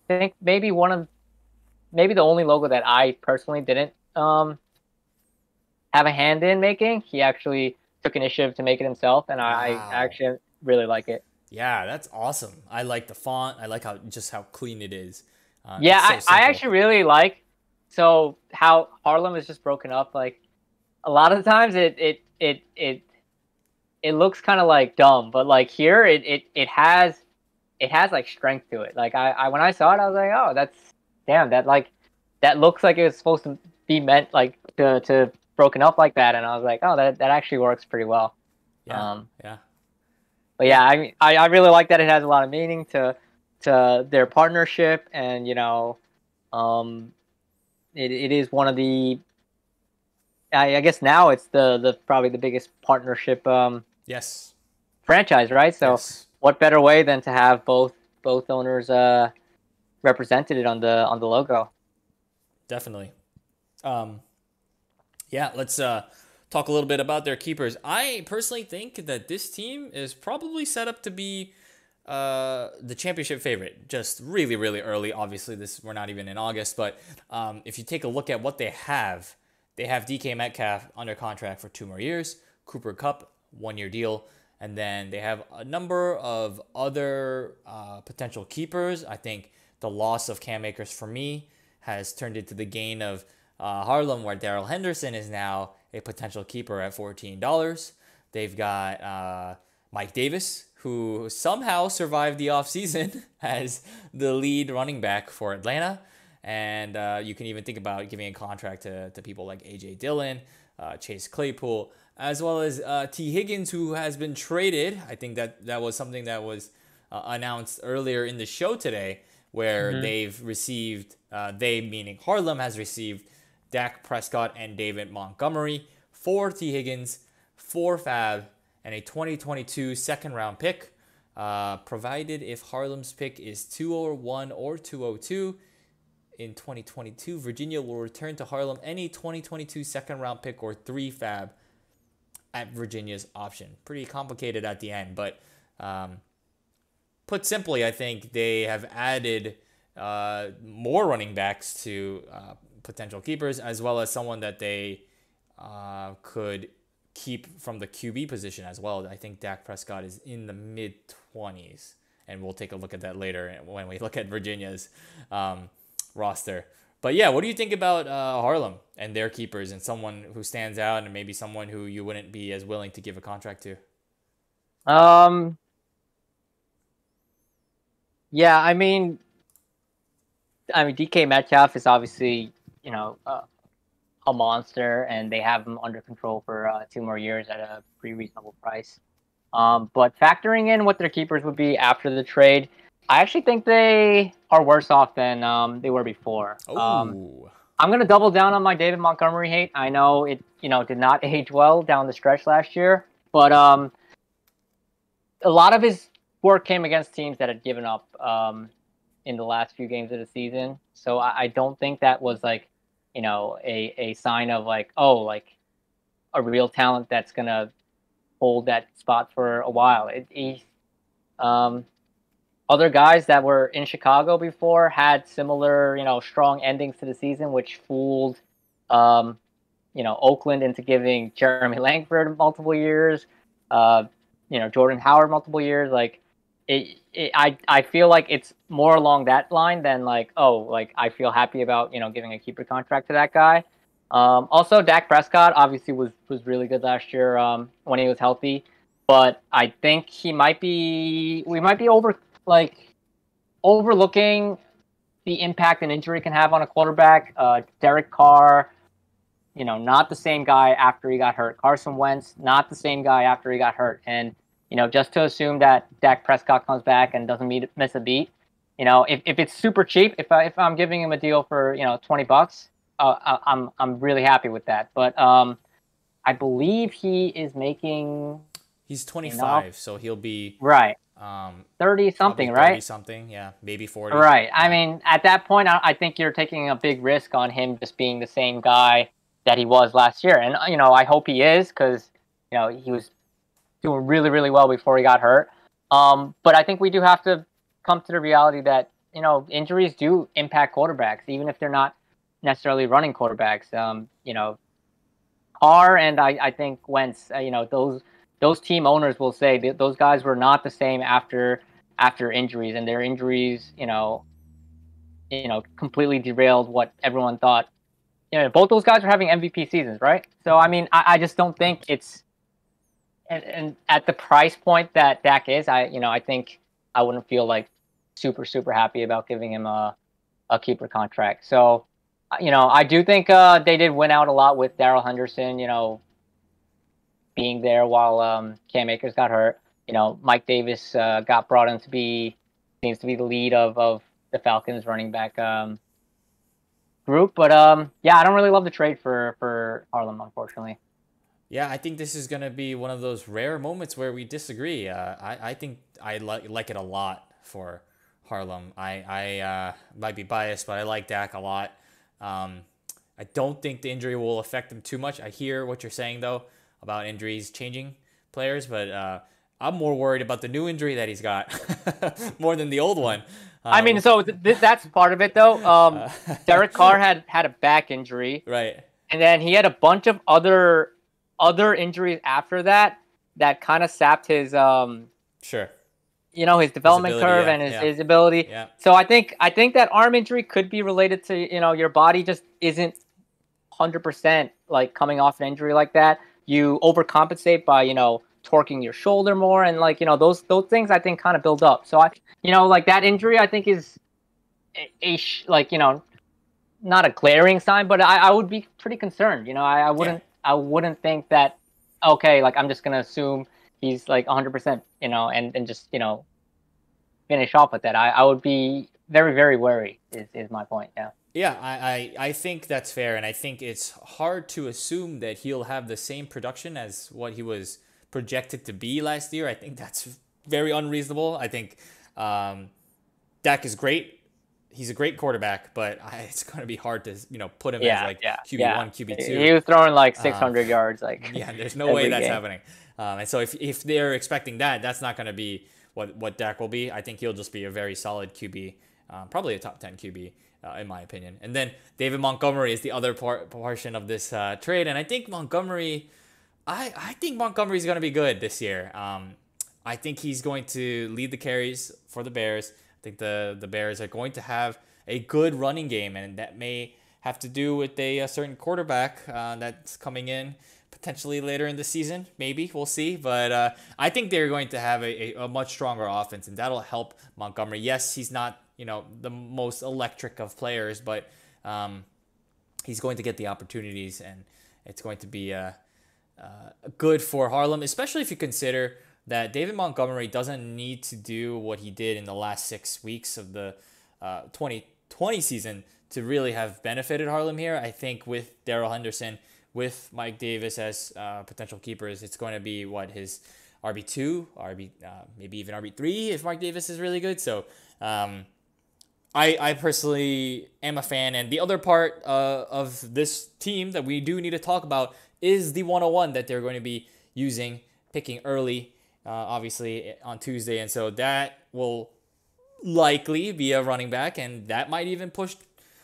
I think, maybe the only logo that I personally didn't have a hand in making. He actually took initiative to make it himself, and I Wow. actually really like it. Yeah, that's awesome. I like the font. I like how clean it is. Yeah, It's so I simple. actually really like so how Harlem is just broken up. Like a lot of the times, it looks kind of like dumb, but like here, it has like strength to it. Like I when I saw it, I was like, oh, that's damn, that looks like it was supposed to be meant like to broken up like that, and I was like, oh, that actually works pretty well. Yeah, Um, yeah, but yeah. yeah, I mean, I really like that it has a lot of meaning to their partnership, and um, it is one of the, I guess now it's the probably the biggest partnership Yes, franchise, right? So yes, what better way than to have both owners represented on the logo? definitely. Um, yeah, let's talk a little bit about their keepers. I personally think that this team is probably set up to be the championship favorite. Just really, really early. Obviously, we're not even in August, but if you take a look at what they have DK Metcalf under contract for 2 more years, Cooper Cup 1 year deal, and then they have a number of other potential keepers. I think the loss of Cam Akers for me has turned into the gain of Harlem, where Darrell Henderson is now a potential keeper at $14. They've got Mike Davis, who somehow survived the offseason as the lead running back for Atlanta. And you can even think about giving a contract to people like A.J. Dillon, Chase Claypool, as well as T. Higgins, who has been traded. I think that was something that was announced earlier in the show today, where Hmm. they've received, they meaning Harlem, has received Dak Prescott and David Montgomery, 4 T. Higgins, 4 Fab, and a 2022 second round pick. Provided if Harlem's pick is 201 or 202 in 2022, Virginia will return to Harlem any 2022 second round pick or 3 Fab at Virginia's option. Pretty complicated at the end, but put simply, I think they have added more running backs to potential keepers, as well as someone that they could keep from the QB position as well. I think Dak Prescott is in the mid 20s, and we'll take a look at that later when we look at Virginia's roster. But yeah, what do you think about Harlem and their keepers, and someone who stands out, and maybe someone who you wouldn't be as willing to give a contract to? Um, yeah, I mean, DK Metcalf is obviously a monster, and they have him under control for 2 more years at a pretty reasonable price. But factoring in what their keepers would be after the trade, I actually think they are worse off than they were before. Oh, I'm gonna double down on my David Montgomery hate. I know it, did not age well down the stretch last year, but a lot of his work came against teams that had given up in the last few games of the season. So I don't think that was like, a sign of like, oh, like a real talent that's gonna hold that spot for a while. Um, Other guys that were in Chicago before had similar, strong endings to the season, which fooled, um, Oakland into giving Jeremy Langford multiple years, uh, Jordan Howard multiple years. Like, I feel like it's more along that line than like, oh, like I feel happy about giving a keeper contract to that guy. Also, Dak Prescott obviously was really good last year when he was healthy, but I think we might be overlooking the impact an injury can have on a quarterback. Derek Carr, not the same guy after he got hurt. Carson Wentz, not the same guy after he got hurt. And, just to assume that Dak Prescott comes back and doesn't miss a beat, if it's super cheap, if I'm giving him a deal for, $20, I'm really happy with that. But I believe he is making he's enough. 25, so he'll be Right. 30 Probably something, 30 right? something. Yeah, maybe 40. Right. I Yeah. mean, at that point, I think you're taking a big risk on him just being the same guy that he was last year. And, I hope he is because, he was doing really, really well before he got hurt. But I think we do have to come to the reality that, injuries do impact quarterbacks, even if they're not necessarily running quarterbacks. Carr and I think Wentz, those team owners will say that those guys were not the same after injuries, and their injuries, completely derailed what everyone thought. Both those guys are having MVP seasons, right? So I mean, I just don't think it's and at the price point that Dak is, I think I wouldn't feel like super happy about giving him a keeper contract. So, I do think they did win out a lot with Darrell Henderson, being there while Cam Akers got hurt. Mike Davis got brought in seems to be the lead of the Falcons running back group. But yeah, I don't really love the trade for Harlem, unfortunately. Yeah, I think this is going to be one of those rare moments where we disagree. I think I like it a lot for Harlem. I might be biased, but I like Dak a lot. I don't think the injury will affect him too much. I hear what you're saying, though, about injuries changing players, but I'm more worried about the new injury that he's got more than the old one. I mean, so that's part of it, though. Derek Carr had a back injury, right, and then he had a bunch of other injuries after that kind of sapped his sure, his development curve and his ability. Yeah. So I think that arm injury could be related to your body just isn't 100% like coming off an injury like that. You overcompensate by torquing your shoulder more, and those things I think kind of build up. So like that injury I think is not a glaring sign, but I would be pretty concerned. I wouldn't think that, okay, like I'm just going to assume he's like 100%, and just, finish off with that. I would be very, very worried is my point. Yeah. Yeah, I think that's fair. And I think it's hard to assume that he'll have the same production as what he was projected to be last year. I think that's very unreasonable. I think Dak is great. He's a great quarterback, but it's going to be hard to put him as QB1, QB2. He was throwing like 600 yards, yeah. There's no way that's happening. And so if they're expecting that, that's not going to be what Dak will be. I think he'll just be a very solid QB, probably a top 10 QB in my opinion. And then David Montgomery is the other portion of this trade, and I think Montgomery, I think Montgomery's going to be good this year. I think he's going to lead the carries for the Bears. I think the Bears are going to have a good running game, and that may have to do with a certain quarterback that's coming in potentially later in the season. Maybe, we'll see. But I think they're going to have a much stronger offense, and that'll help Montgomery. Yes, he's not the most electric of players, but he's going to get the opportunities, and it's going to be good for Harlem, especially if you consider that David Montgomery doesn't need to do what he did in the last 6 weeks of the 2020 season to really have benefited Harlem here. I think with Darrell Henderson, with Mike Davis as potential keepers, it's going to be his RB2, maybe even RB3 if Mike Davis is really good. So I personally am a fan. And the other part of this team that we do need to talk about is the 101 that they're going to be picking early, obviously on Tuesday. And so that will likely be a running back, and that might even push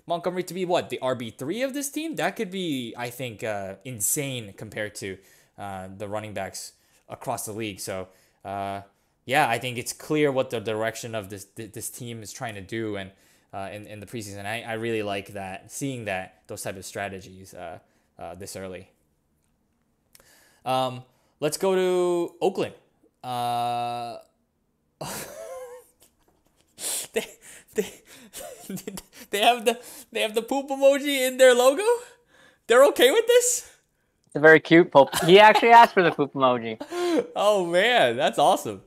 Montgomery to be the RB3 of this team. That could be, I think, insane compared to the running backs across the league. So yeah, I think it's clear what the direction of this team is trying to do, and in the preseason, I really like that, seeing those type of strategies this early. Let's go to Oakland. They have the poop emoji in their logo. They're okay with this? It's a very cute poop. He actually asked for the poop emoji. Oh man, that's awesome.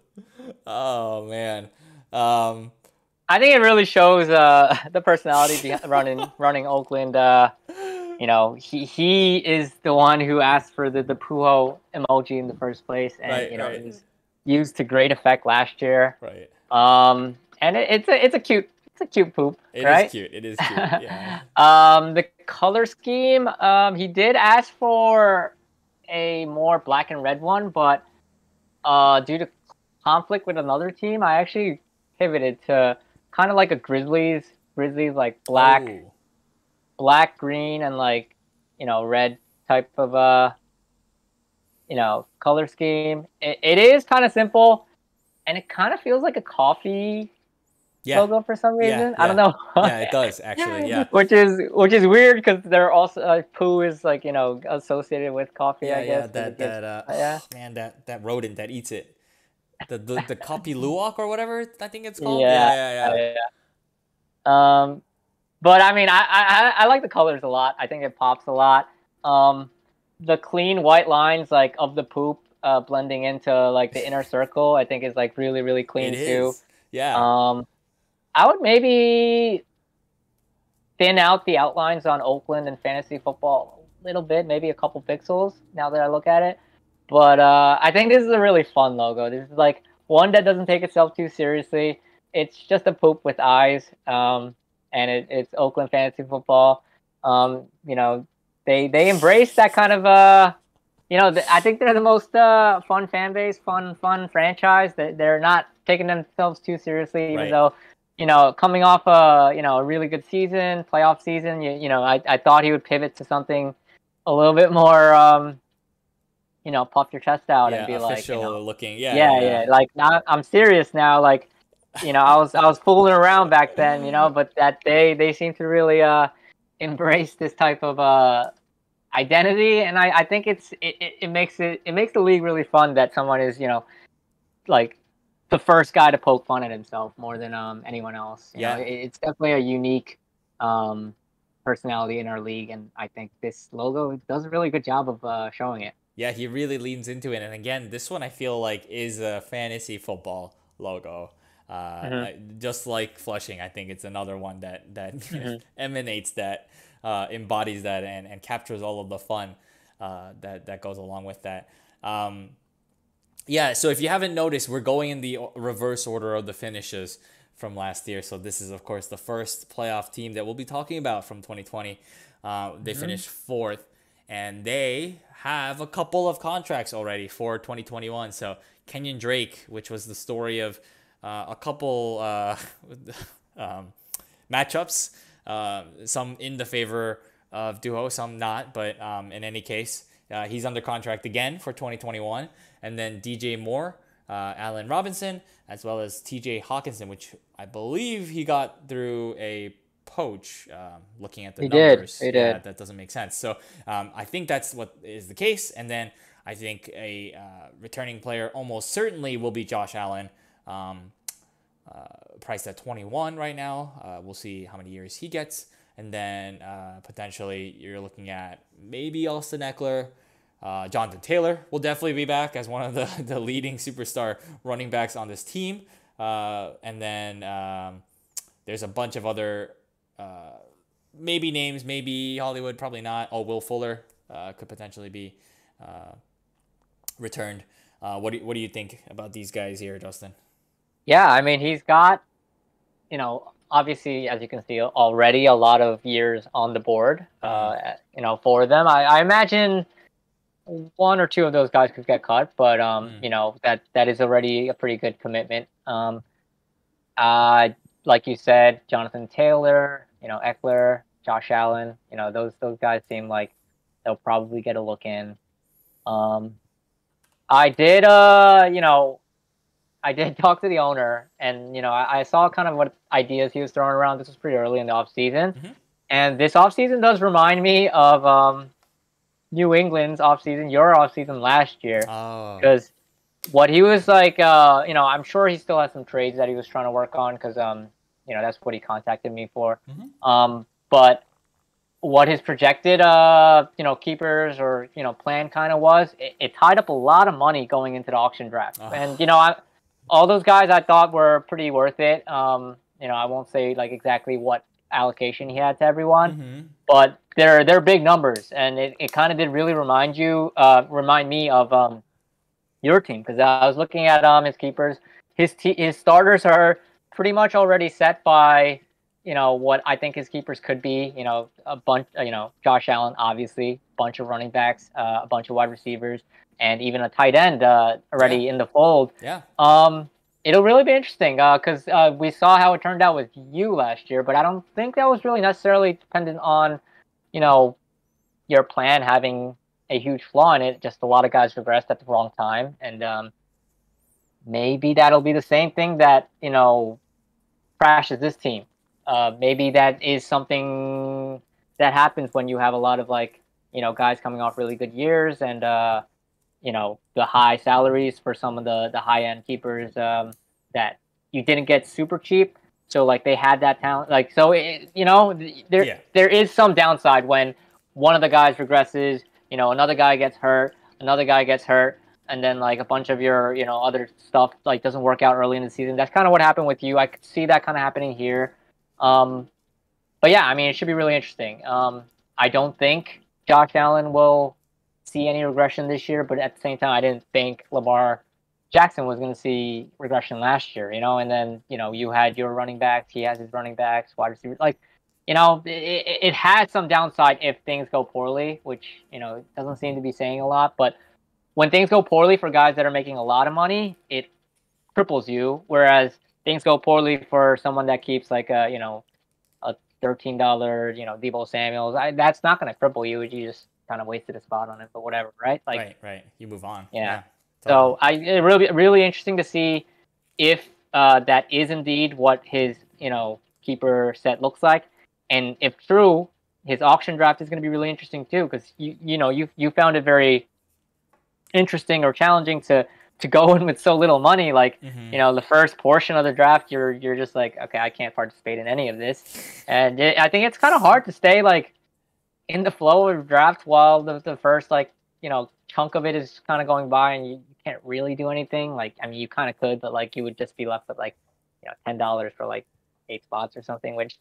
Oh man. I think it really shows the personality running Oakland. He is the one who asked for the Puho emoji in the first place, and right. used to great effect last year. Right. And it's a cute poop, It is right? cute. It is cute. Yeah. The color scheme, he did ask for a more black and red one, but due to conflict with another team, I actually pivoted to kind of like a Grizzlies like Oh. black, green, and like red type of color scheme. It is kind of simple, and it kind of feels like a coffee Yeah. logo for some Yeah. reason. I don't Yeah. know. Yeah. It does actually. Yeah. which is weird because they're also poo is like associated with coffee, Yeah. I Yeah. guess, because That it gives that yeah. man, that rodent that eats it. The copy luwak or whatever I think it's called. Yeah. Yeah, Yeah. Yeah. yeah. Um, but I mean, I like the colors a lot. I think it pops a lot. Um, the clean white lines like of the poop blending into like the inner circle, I think is like really really It clean too. is. Yeah. Um, I would maybe thin out the outlines on Oakland and fantasy football a little bit, maybe a couple pixels. Now that I look at it, but I think this is a really fun logo. This is like one that doesn't take itself too seriously. It's just a poop with eyes, and it's Oakland fantasy football. They embrace that kind of I think they're the most fun fan base, fun franchise. They're not taking themselves too seriously, even Right. though coming off a really good season, playoff season. I thought he would pivot to something a little bit more puff your chest out and Yeah. be like, Official looking. Yeah. yeah, Yeah. yeah, like now I'm serious now. Like, I was fooling around back then, but that they seem to really embrace this type of identity, and I think it makes the league really fun that someone is like the first guy to poke fun at himself more than anyone else. Yeah. It's definitely a unique um personality in our league, and I think this logo does a really good job of showing it. Yeah, he really leans into it. And again, this one I feel like is a fantasy football logo. Hmm. Just like Flushing, I think it's another one that Hmm. emanates that, embodies that, and captures all of the fun that goes along with that. Yeah, so if you haven't noticed, we're going in the reverse order of the finishes from last year. So this is, of course, the first playoff team that we'll be talking about from 2020. They finished fourth, and they have a couple of contracts already for 2021. So Kenyon Drake, which was the story of a couple matchups, some in the favor of Duho, some not. But in any case, he's under contract again for 2021. And then DJ Moore, Allen Robinson, as well as TJ Hawkinson, which I believe he got through a poach, looking at the He did. numbers. He Yeah, did. that doesn't make sense. So I think that's what is the case. And then I think a returning player almost certainly will be Josh Allen, priced at 21 right now. We'll see how many years he gets. And then potentially you're looking at maybe Austin Eckler. Jonathan Taylor will definitely be back as one of the leading superstar running backs on this team. And then there's a bunch of other maybe names, maybe Hollywood, probably not. Oh, Will Fuller could potentially be returned. What do you think about these guys here, Justin? Yeah, I mean, he's got, obviously, as you can see, already a lot of years on the board, for them. I imagine one or two of those guys could get cut, but that is already a pretty good commitment. Like you said, Jonathan Taylor, Eckler, Josh Allen, those guys seem like they'll probably get a look in. I did I did talk to the owner, and I saw kind of what ideas he was throwing around. This was pretty early in the off season, Mm-hmm. and this off season does remind me of New England's offseason, your offseason last year, Oh, because what he was like, I'm sure he still has some trades that he was trying to work on because, that's what he contacted me for. mm-hmm. But what his projected, keepers or, plan kind of was, it tied up a lot of money going into the auction draft. And, all those guys I thought were pretty worth it. I won't say like exactly what allocation he had to everyone, Mm-hmm. but they're big numbers, and it kind of did really remind me of your team, because I was looking at his keepers. His starters are pretty much already set by what I think his keepers could be. A bunch. Josh Allen, obviously, bunch of running backs, a bunch of wide receivers, and even a tight end Yeah. already in the fold. Yeah. It'll really be interesting because we saw how it turned out with you last year, but I don't think that was really necessarily dependent on you know your plan having a huge flaw in it. Just a lot of guys regressed at the wrong time, and maybe that'll be the same thing that crashes this team. Maybe that is something that happens when you have a lot of guys coming off really good years and the high salaries for some of the high end keepers that you didn't get super cheap. So they had that talent. Yeah. There is some downside when one of the guys regresses. Another guy gets hurt. Another guy gets hurt. And then a bunch of your other stuff doesn't work out early in the season. That's kind of what happened with you. I could see that kind of happening here. But yeah, I mean, it should be really interesting. I don't think Josh Allen will see any regression this year, but at the same time, I didn't think Lamar Jackson was going to see regression last year. And then you had your running backs. He has his running backs, wide receivers. It has some downside if things go poorly, which it doesn't seem to be saying a lot, but when things go poorly for guys that are making a lot of money, it cripples you. Whereas things go poorly for someone that keeps a $13 Debo Samuels, that's not going to cripple you. You just kind of wasted a spot on it, but whatever, right? Right. You move on. Yeah. Totally. So it really interesting to see if that is indeed what his keeper set looks like, and if true, his auction draft is going to be really interesting too, because you found it very interesting or challenging to go in with so little money. The first portion of the draft, you're just like, okay, I can't participate in any of this, and I think it's kind of hard to stay in the flow of draft while the first chunk of it is kind of going by, and you can't really do anything. I mean, you kind of could, but you would just be left with $10 for 8 spots or something, which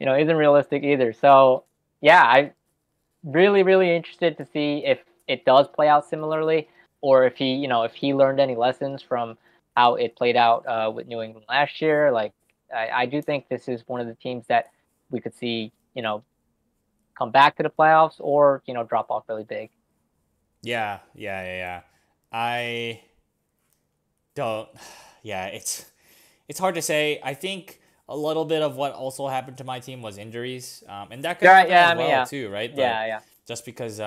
isn't realistic either. So yeah, I really interested to see if it does play out similarly, or if he learned any lessons from how it played out with New England last year. I do think this is one of the teams that we could see come back to the playoffs or drop off really big. Yeah. I don't. Yeah, it's hard to say. I think a little bit of what also happened to my team was injuries, and that could happen as well too, right? But yeah. Just because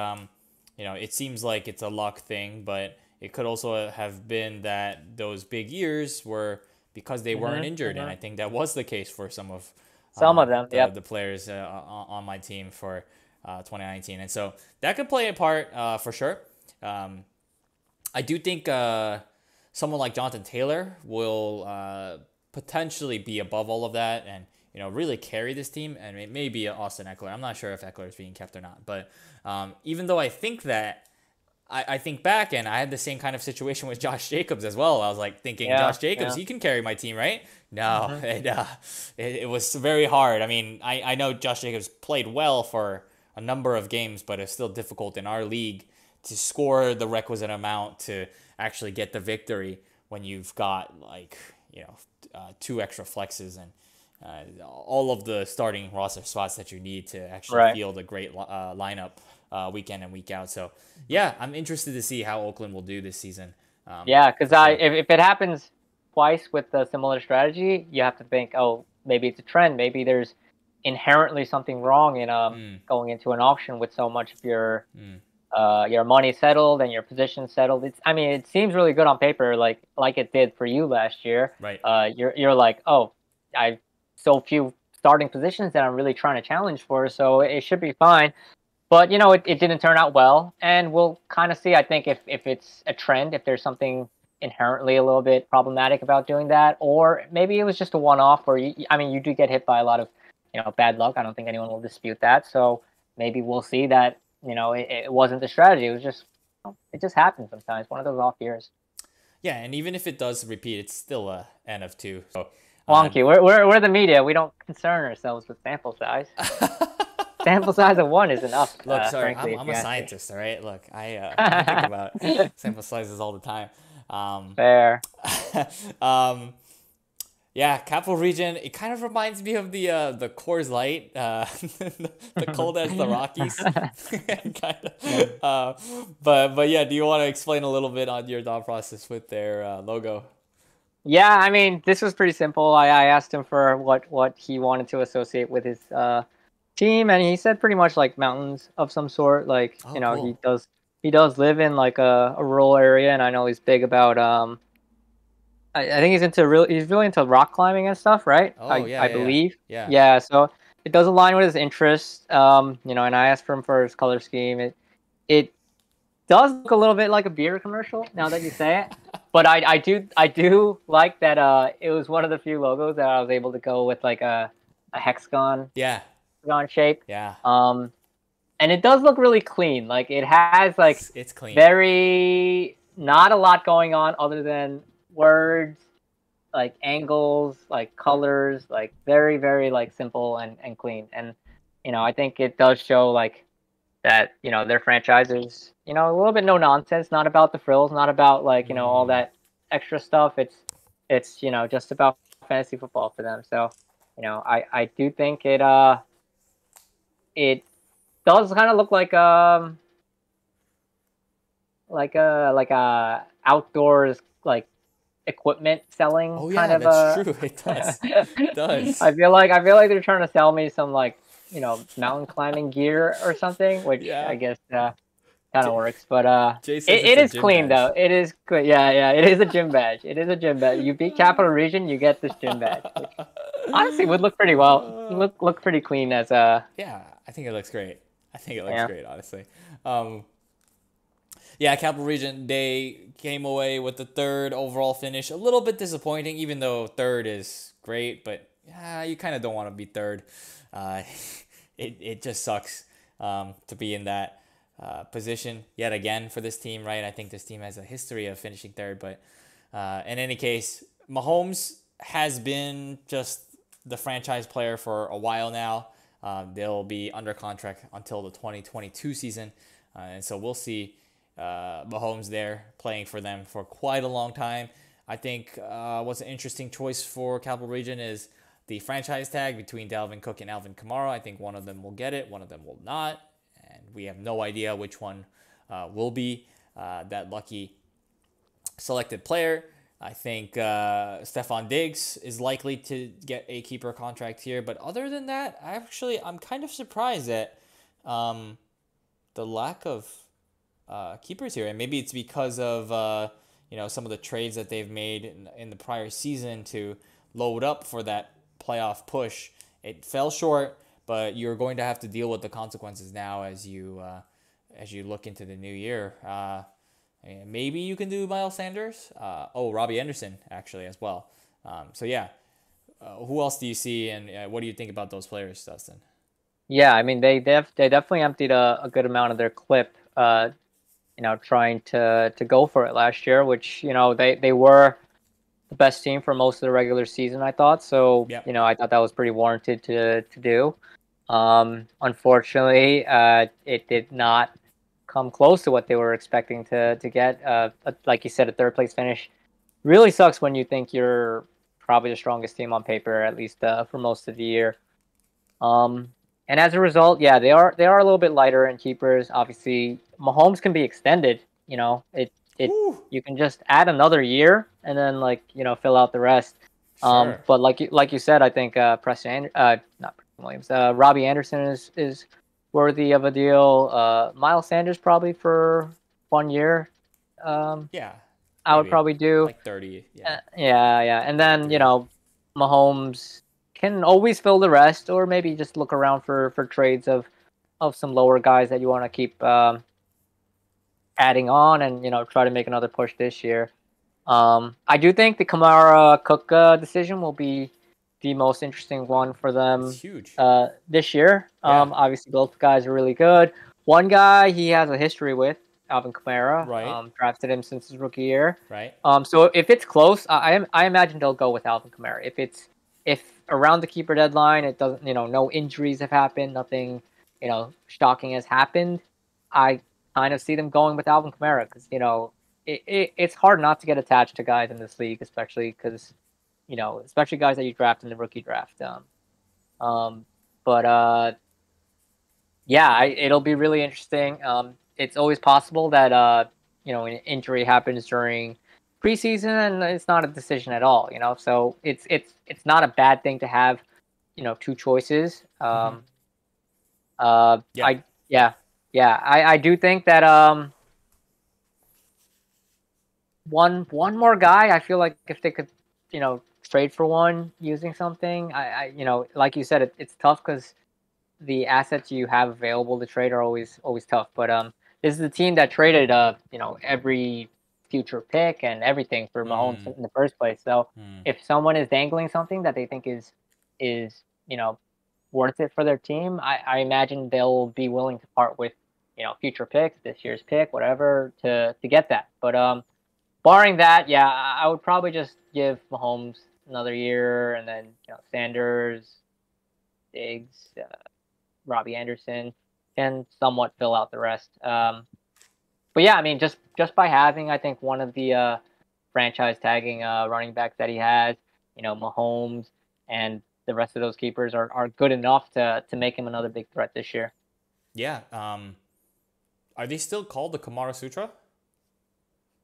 it seems like it's a luck thing, but it could also have been that those big years were because they weren't injured, and I think that was the case for some of them. the players on my team for 2019, and so that could play a part for sure. I do think someone like Jonathan Taylor will potentially be above all of that and really carry this team, and maybe Austin Eckler. I'm not sure if Eckler is being kept or not, but even though I think that, I think back and I had the same kind of situation with Josh Jacobs as well. I was thinking, Josh Jacobs, he can carry my team, right? No, it was very hard. I mean, I know Josh Jacobs played well for a number of games, but it's still difficult in our league to score the requisite amount to actually get the victory when you've got 2 extra flexes and all of the starting roster spots that you need to actually field a great lineup week in and week out. So yeah, I'm interested to see how Oakland will do this season. Because if it happens twice with a similar strategy, you have to think, oh, maybe it's a trend. Maybe there's inherently something wrong in going into an auction with so much of your money settled and your position settled. It seems really good on paper, like it did for you last year. Right. You're like, oh, I've so few starting positions that I'm really trying to challenge for, so it should be fine. But it didn't turn out well, and we'll kind of see. I think if it's a trend, if there's something inherently a little bit problematic about doing that, or maybe it was just a one-off. Or you do get hit by a lot of bad luck. I don't think anyone will dispute that. So maybe we'll see that it wasn't the strategy. It was just it just happens sometimes. One of those off years. Yeah, and even if it does repeat, it's still a N of 2. So wonky. We're the media. We don't concern ourselves with sample size. sample size of one is enough, Look, sorry, frankly, if I'm you a ask me. scientist, all right? Look, I think about sample sizes all the time. Um, Fair. um, yeah, Capital Region. It kind of reminds me of the Coors Light, the cold as the Rockies, kind of. But yeah, do you want to explain a little bit on your thought process with their logo? Yeah, I mean, this was pretty simple. I asked him for what he wanted to associate with his team, and he said pretty much like mountains of some sort. Like, Oh, you know, cool. he does live in like a rural area, and I know he's big about I think he's really into rock climbing and stuff, right? Oh, yeah, I yeah, yeah, believe. yeah. Yeah, so it does align with his interests. You know, and I asked for him for his color scheme. It does look a little bit like a beer commercial now that you say it. But I do like that it was one of the few logos that I was able to go with like a hexagon Yeah, shape. yeah. Um and it does look really clean. Like it has like It's clean. very not a lot going on other than words, like angles, like colors, like very, very like simple and clean. And you know, I think it does show like that, you know, their franchise is, you know, a little bit no nonsense, not about the frills, not about like, you know, all Mm, that extra stuff. It's, you know, just about fantasy football for them. So, you know, I do think it does kind of look like a outdoors like equipment selling oh kind yeah, of that's a true. It does. It does. I feel like they're trying to sell me some like, you know, mountain climbing gear or something, which I Yeah. guess kind of J- works. But Jay says it it's a is gym clean badge. though. It is good. Yeah, yeah. It is a gym badge. It is a gym badge. You beat Capital Region, you get this gym badge, which honestly would look pretty well. Look pretty clean as a Yeah, I think it looks great. I think it looks yeah. great, honestly. Um, yeah, Capital Region, they came away with the third overall finish. A little bit disappointing, even though third is great, but you kind of don't want to be third. Uh, it just sucks to be in that position yet again for this team, right? I think this team has a history of finishing third, but in any case, Mahomes has been just the franchise player for a while now. They'll be under contract until the 2022 season, and so we'll see Mahomes there playing for them for quite a long time. I think what's an interesting choice for Capital Region is the franchise tag between Dalvin Cook and Alvin Kamara. I think one of them will get it, one of them will not, and we have no idea which one will be that lucky selected player. I think Stephon Diggs is likely to get a keeper contract here, but other than that, I'm kind of surprised at the lack of keepers here, and maybe it's because of some of the trades that they've made in the prior season to load up for that playoff push. It fell short, but you're going to have to deal with the consequences now as you look into the new year. And maybe you can do Miles Sanders. Robbie Anderson actually as well. So yeah, who else do you see, and what do you think about those players, Dustin? Yeah, I mean they definitely emptied a good amount of their clip you know, trying to go for it last year, which, you know, they were the best team for most of the regular season, I thought. So, Yep. you know, I thought that was pretty warranted to do. Unfortunately, it did not come close to what they were expecting to get. Like you said, a third place finish really sucks when you think you're probably the strongest team on paper, at least for most of the year. Um, and as a result, yeah, they are a little bit lighter in keepers. Obviously, Mahomes can be extended. You know, it Whew. you can just add another year and then like, you know, fill out the rest. Sure. But like you said, I think not Preston Williams, Robbie Anderson is worthy of a deal. Miles Sanders probably for 1 year. Um, Yeah. I would Maybe probably do. like 30. Yeah. Yeah, yeah. And then, you 33. know, Mahomes can always fill the rest, or maybe just look around for trades of some lower guys that you want to keep adding on, and, you know, try to make another push this year. I do think the Kamara Cook decision will be the most interesting one for It's them huge. this year. Yeah. Obviously, both guys are really good. One guy he has a history with, Alvin Kamara. Right. Drafted him since his rookie year. Right. So if it's close, I imagine they'll go with Alvin Kamara. If around the keeper deadline, it doesn't, you know, no injuries have happened, nothing, shocking has happened, I kind of see them going with Alvin Kamara because it's hard not to get attached to guys in this league, especially because especially guys that you draft in the rookie draft. Um, but yeah, it'll be really interesting. It's always possible that an injury happens during preseason, and it's not a decision at all. So it's not a bad thing to have two choices. Mm-hmm. Yeah. I yeah yeah I do think that one more guy. I feel like if they could trade for one using something, like you said, it's tough because the assets you have available to trade are always tough. But this is the team that traded every future pick and everything for Mahomes Mm. in the first place. So Mm. if someone is dangling something that they think is worth it for their team, I imagine they'll be willing to part with future picks, this year's pick, whatever, to get that. But barring that, yeah, I would probably just give Mahomes another year, and then Sanders, Diggs, Robbie Anderson can somewhat fill out the rest. But yeah, I mean, just by having, I think, one of the franchise tagging running backs that he has, Mahomes and the rest of those keepers are good enough to make him another big threat this year. Yeah. Are they still called the Kamara Sutra?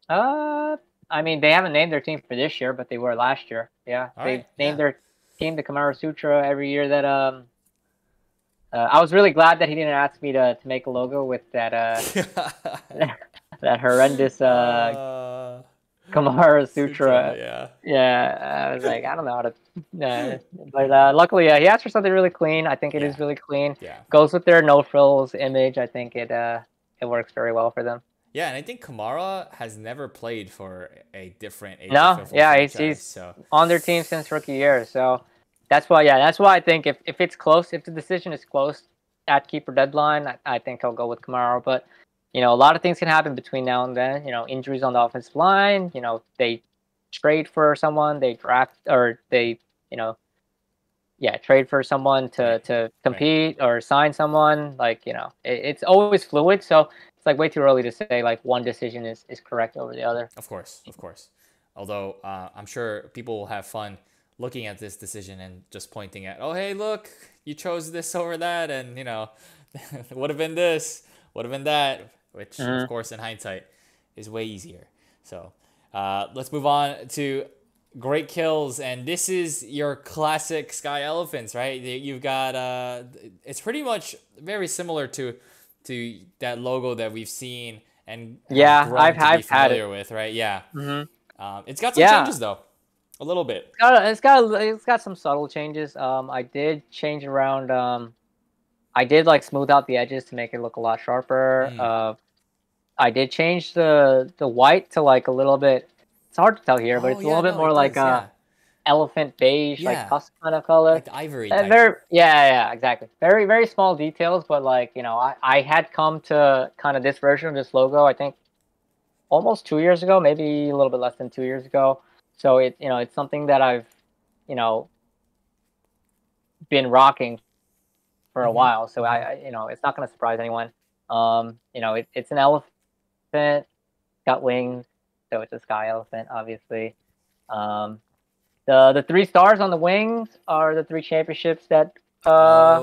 Uh, I mean, they haven't named their team for this year, but they were last year. Yeah, All they've right. named Yeah. their team the Kamara Sutra every year that I was really glad that he didn't ask me to make a logo with that that horrendous uh, Kamara Sutra. Sutra. Yeah. Yeah, I was like, I don't know how to. But luckily, he asked for something really clean. I think it Yeah. is really clean. Yeah. Goes with their no frills image. I think it works very well for them. Yeah, and I think Kamara has never played for a different No, HFFL yeah, franchise. he's So, on their team since rookie year. So that's why, yeah, that's why I think if it's close, if the decision is close at keeper deadline, I think he'll go with Kamara. But a lot of things can happen between now and then. Injuries on the offensive line. They trade for someone, they draft, or they, you know, yeah, trade for someone right. to Right. compete or sign someone. Like it's always fluid. So it's like way too early to say like one decision is correct over the other. Of course. Of course. Although I'm sure people will have fun looking at this decision and just pointing at, oh, hey, look, you chose this over that. And, would have been this, would have been that, which, of Mm-hmm. course, in hindsight is way easier. So let's move on to great kills. And this is your classic Sky Elephants, right? You've got, it's pretty much very similar to that logo that we've seen and have Yeah, grown to be I've had it. familiar with, right? Yeah. Mm-hmm. It's got some Yeah, changes though, a little bit. it's got some subtle changes. I did change around. I did like smooth out the edges to make it look a lot sharper. Mm. I did change the white to like a little bit. It's hard to tell here, but Oh it's a little yeah, bit no, more it like does. Yeah, elephant beige, like yeah, tusk kind of color. like the ivory And type. very, yeah, exactly. Very, very small details, but like I had come to kind of this version of this logo. I think almost 2 years ago, maybe a little bit less than 2 years ago. So it's something that I've you know been rocking for a Mm-hmm. while. So Mm-hmm. it's not going to surprise anyone. It's an elephant, got wings, so it's a sky elephant, obviously. Um, the three stars on the wings are the three championships that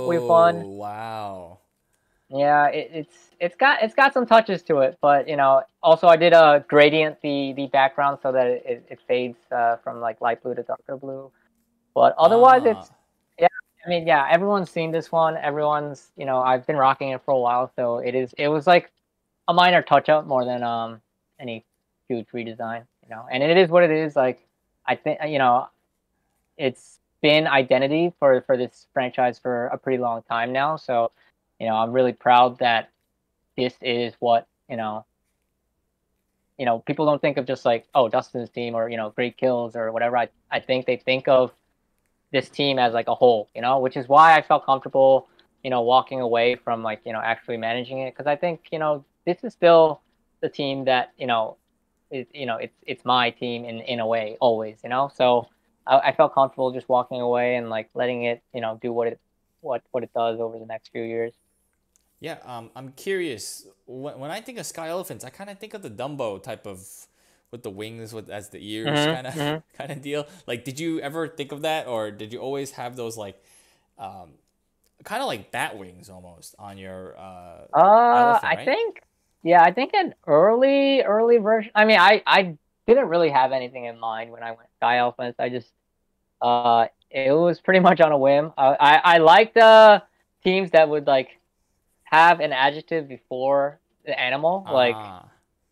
we've won. Oh wow. Yeah, it's got some touches to it, but also I did a gradient the background so that it fades from like light blue to darker blue. But otherwise, Ah. yeah. I mean, yeah, everyone's seen this one. Everyone's I've been rocking it for a while, so it was like a minor touch up more than any huge redesign. And it is what it is. Like I think it's been identity for this franchise for a pretty long time now. So I'm really proud that this is what people don't think of just like, oh, Dustin's team or great kills or whatever. I think they think of this team as like a whole, which is why I felt comfortable walking away from like actually managing it, because I think this is still the team that it's my team in a way always, so I felt comfortable just walking away and like letting it do what it does over the next few years. Yeah, I'm curious. When I think of sky elephants, I kind of think of the Dumbo type of, with the wings, with as the ears, kind of Mm-hmm, mm-hmm. kind of deal. Like, did you ever think of that, or did you always have those like, kind of like bat wings almost on your elephant, I right? think, yeah, I think an early version. I mean, I didn't really have anything in mind when I went Sky Elephants. I just, it was pretty much on a whim. I like the teams that would like have an adjective before the animal, Ah,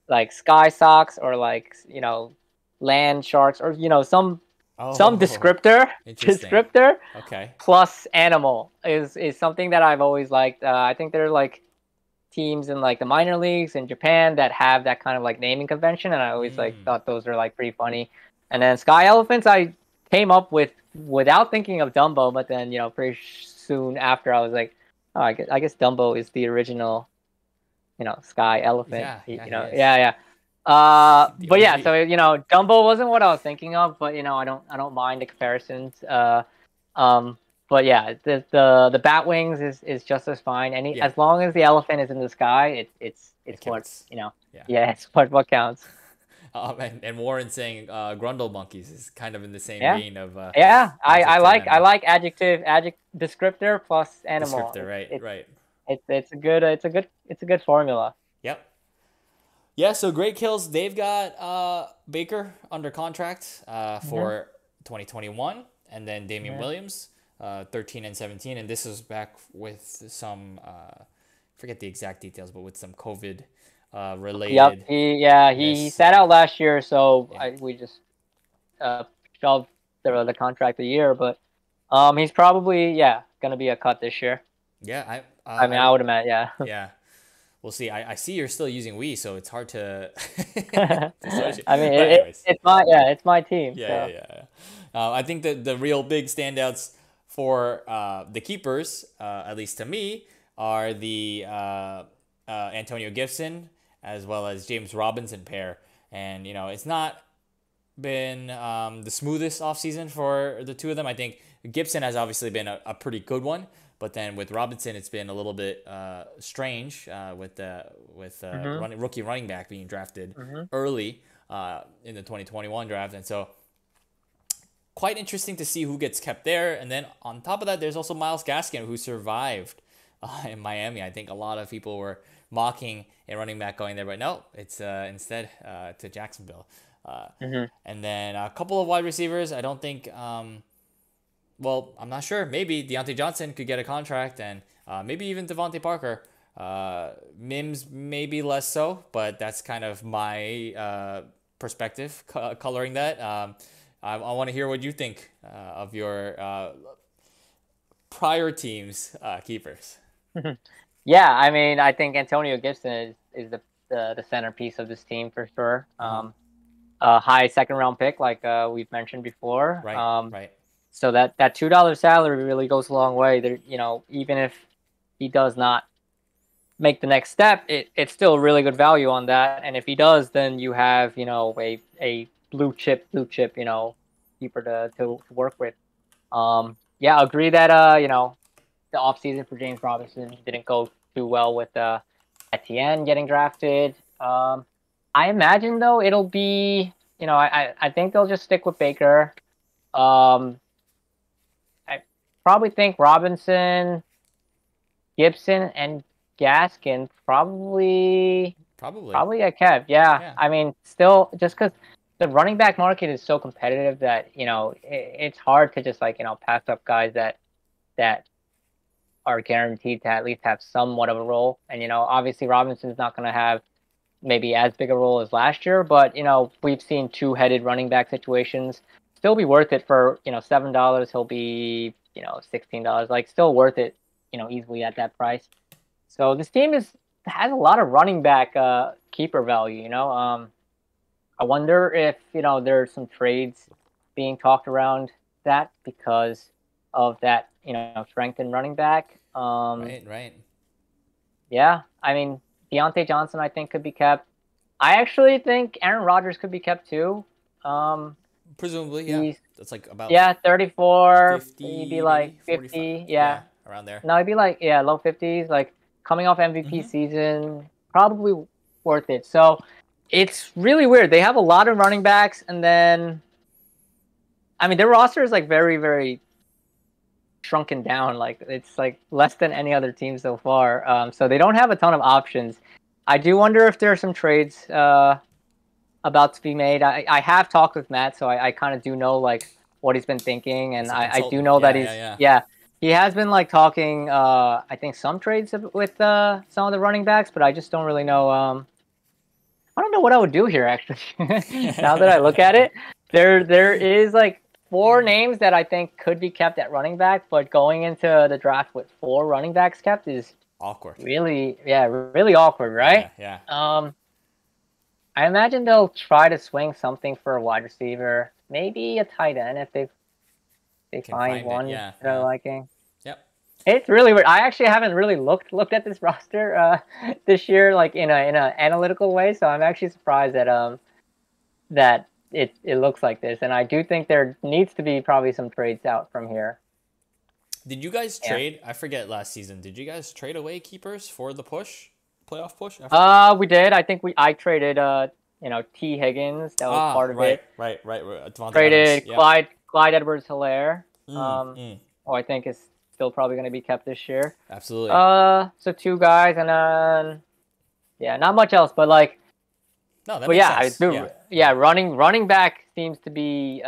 like sky socks or like land sharks or some oh, descriptor interesting. descriptor Okay, plus animal is something that I've always liked. I think there are like teams in like the minor leagues in Japan that have that kind of like naming convention, and I always like mm, thought those are like pretty funny. And then sky elephants, I came up with without thinking of Dumbo, but then pretty soon after I was like, oh, I guess Dumbo is the original sky elephant. yeah, yeah, he is Yeah, yeah. the But yeah, OG. so Dumbo wasn't what I was thinking of, but I don't mind the comparisons. Um, but yeah, the bat wings is just as fine. Yeah, As long as the elephant is in the sky, it's it what counts. Yeah. yeah, it's what counts. And Warren saying Grundle monkeys is kind of in the same Yeah, vein of yeah. I adjective like I animal. like adjective descriptor plus animal. Descriptor, right, It's right. it's a good formula. Yep. Yeah, so Great Kills, they've got Baker under contract Hmm. for 2021, and then Damian Hmm. Williams, 13 and 17, and this is back with some, forget the exact details, but with some COVID Yep. related He miss. sat out last year, so Yeah, we just uh shoved the contract a year, but he's probably gonna be a cut this year. yeah, I mean, I would imagine, yeah. yeah, we'll see. I see you're still using Wii, so it's hard to to associate. I mean, But anyways, it's my team. yeah, yeah, So yeah. I think that the real big standouts for the keepers, at least to me, are the Antonio Gibson as well as James Robinson pair. And it's not been the smoothest offseason for the two of them. I think Gibson has obviously been a pretty good one, but then with Robinson, it's been a little bit strange hmm rookie running back being drafted hmm early in the 2021 draft, and so quite interesting to see who gets kept there. And then on top of that, there's also Miles Gaskin, who survived in Miami. I think a lot of people were mocking a running back going there, but no, it's instead to Jacksonville. Uh, hmm and then a couple of wide receivers. I don't think. Well, I'm not sure. Maybe Deontay Johnson could get a contract, and maybe even Devontae Parker. Mims maybe less so, but that's kind of my perspective coloring that. I want to hear what you think of your prior team's keepers. Yeah, I mean, I think Antonio Gibson is the centerpiece of this team for sure. Mm-hmm. A high second round pick, like we've mentioned before. Right, right. So that $2 salary really goes a long way. There, even if he does not make the next step, it's still a really good value on that. And if he does, then you have a blue chip keeper to work with. Yeah, agree that the offseason for James Robinson didn't go too well with Etienne getting drafted. I imagine though it'll be I think they'll just stick with Baker. Um, I probably think Robinson, Gibson, and Gaskin probably Probably. probably get kept. Yeah, Yeah. I mean, still just because the running back market is so competitive that it's hard to just like pass up guys that are guaranteed to at least have somewhat of a role. And obviously Robinson's not going to have maybe as big a role as last year, but we've seen two-headed running back situations still be worth it for $7. He'll be $16, like still worth it easily at that price. So this team has a lot of running back keeper value. I wonder if there's some trades being talked around that because of that strength in running back. Right, right. Yeah, I mean Deontay Johnson I think could be kept. I actually think Aaron Rodgers could be kept too. Um, Presumably, yeah. he's That's like about yeah 34, maybe 50, like maybe 45. 50. Yeah, Yeah, around there. no, he'd be like low 50s. Like coming off MVP Mm-hmm. season, probably worth it. So it's really weird. They have a lot of running backs, and then I mean their roster is like very, very shrunken down. Like it's like less than any other team so far. So they don't have a ton of options. I do wonder if there are some trades about to be made. I have talked with Matt, so I kind of do know like what he's been thinking, and As a I do consultant. know that Yeah, he's yeah, yeah. yeah, he has been like talking I think some trades with some of the running backs, but I just don't really know I don't know what I would do here actually. Now that I look at it, there is like four names that I think could be kept at running back, but going into the draft with four running backs kept is Awkward. really really awkward, right? Yeah, yeah. I imagine they'll try to swing something for a wide receiver, maybe a tight end if they Can find find it. one Yeah, that they're yeah. liking. Yep. It's really weird. I actually haven't really looked at this roster this year like in a analytical way, so I'm actually surprised that it looks like this, and I do think there needs to be probably some trades out from here. Did you guys Yeah. trade? I forget last season. Did you guys trade away keepers for the playoff push? I forget. We did. I think I traded T Higgins. That was Ah, part of right, it. right. Devontae Adams. Traded Yep. Clyde Edwards-Helaire. Mm, mm. I think is still probably going to be kept this year. Absolutely. So two guys, and then yeah, not much else, but like, No, that but makes yeah, sense. Yeah. running back seems to be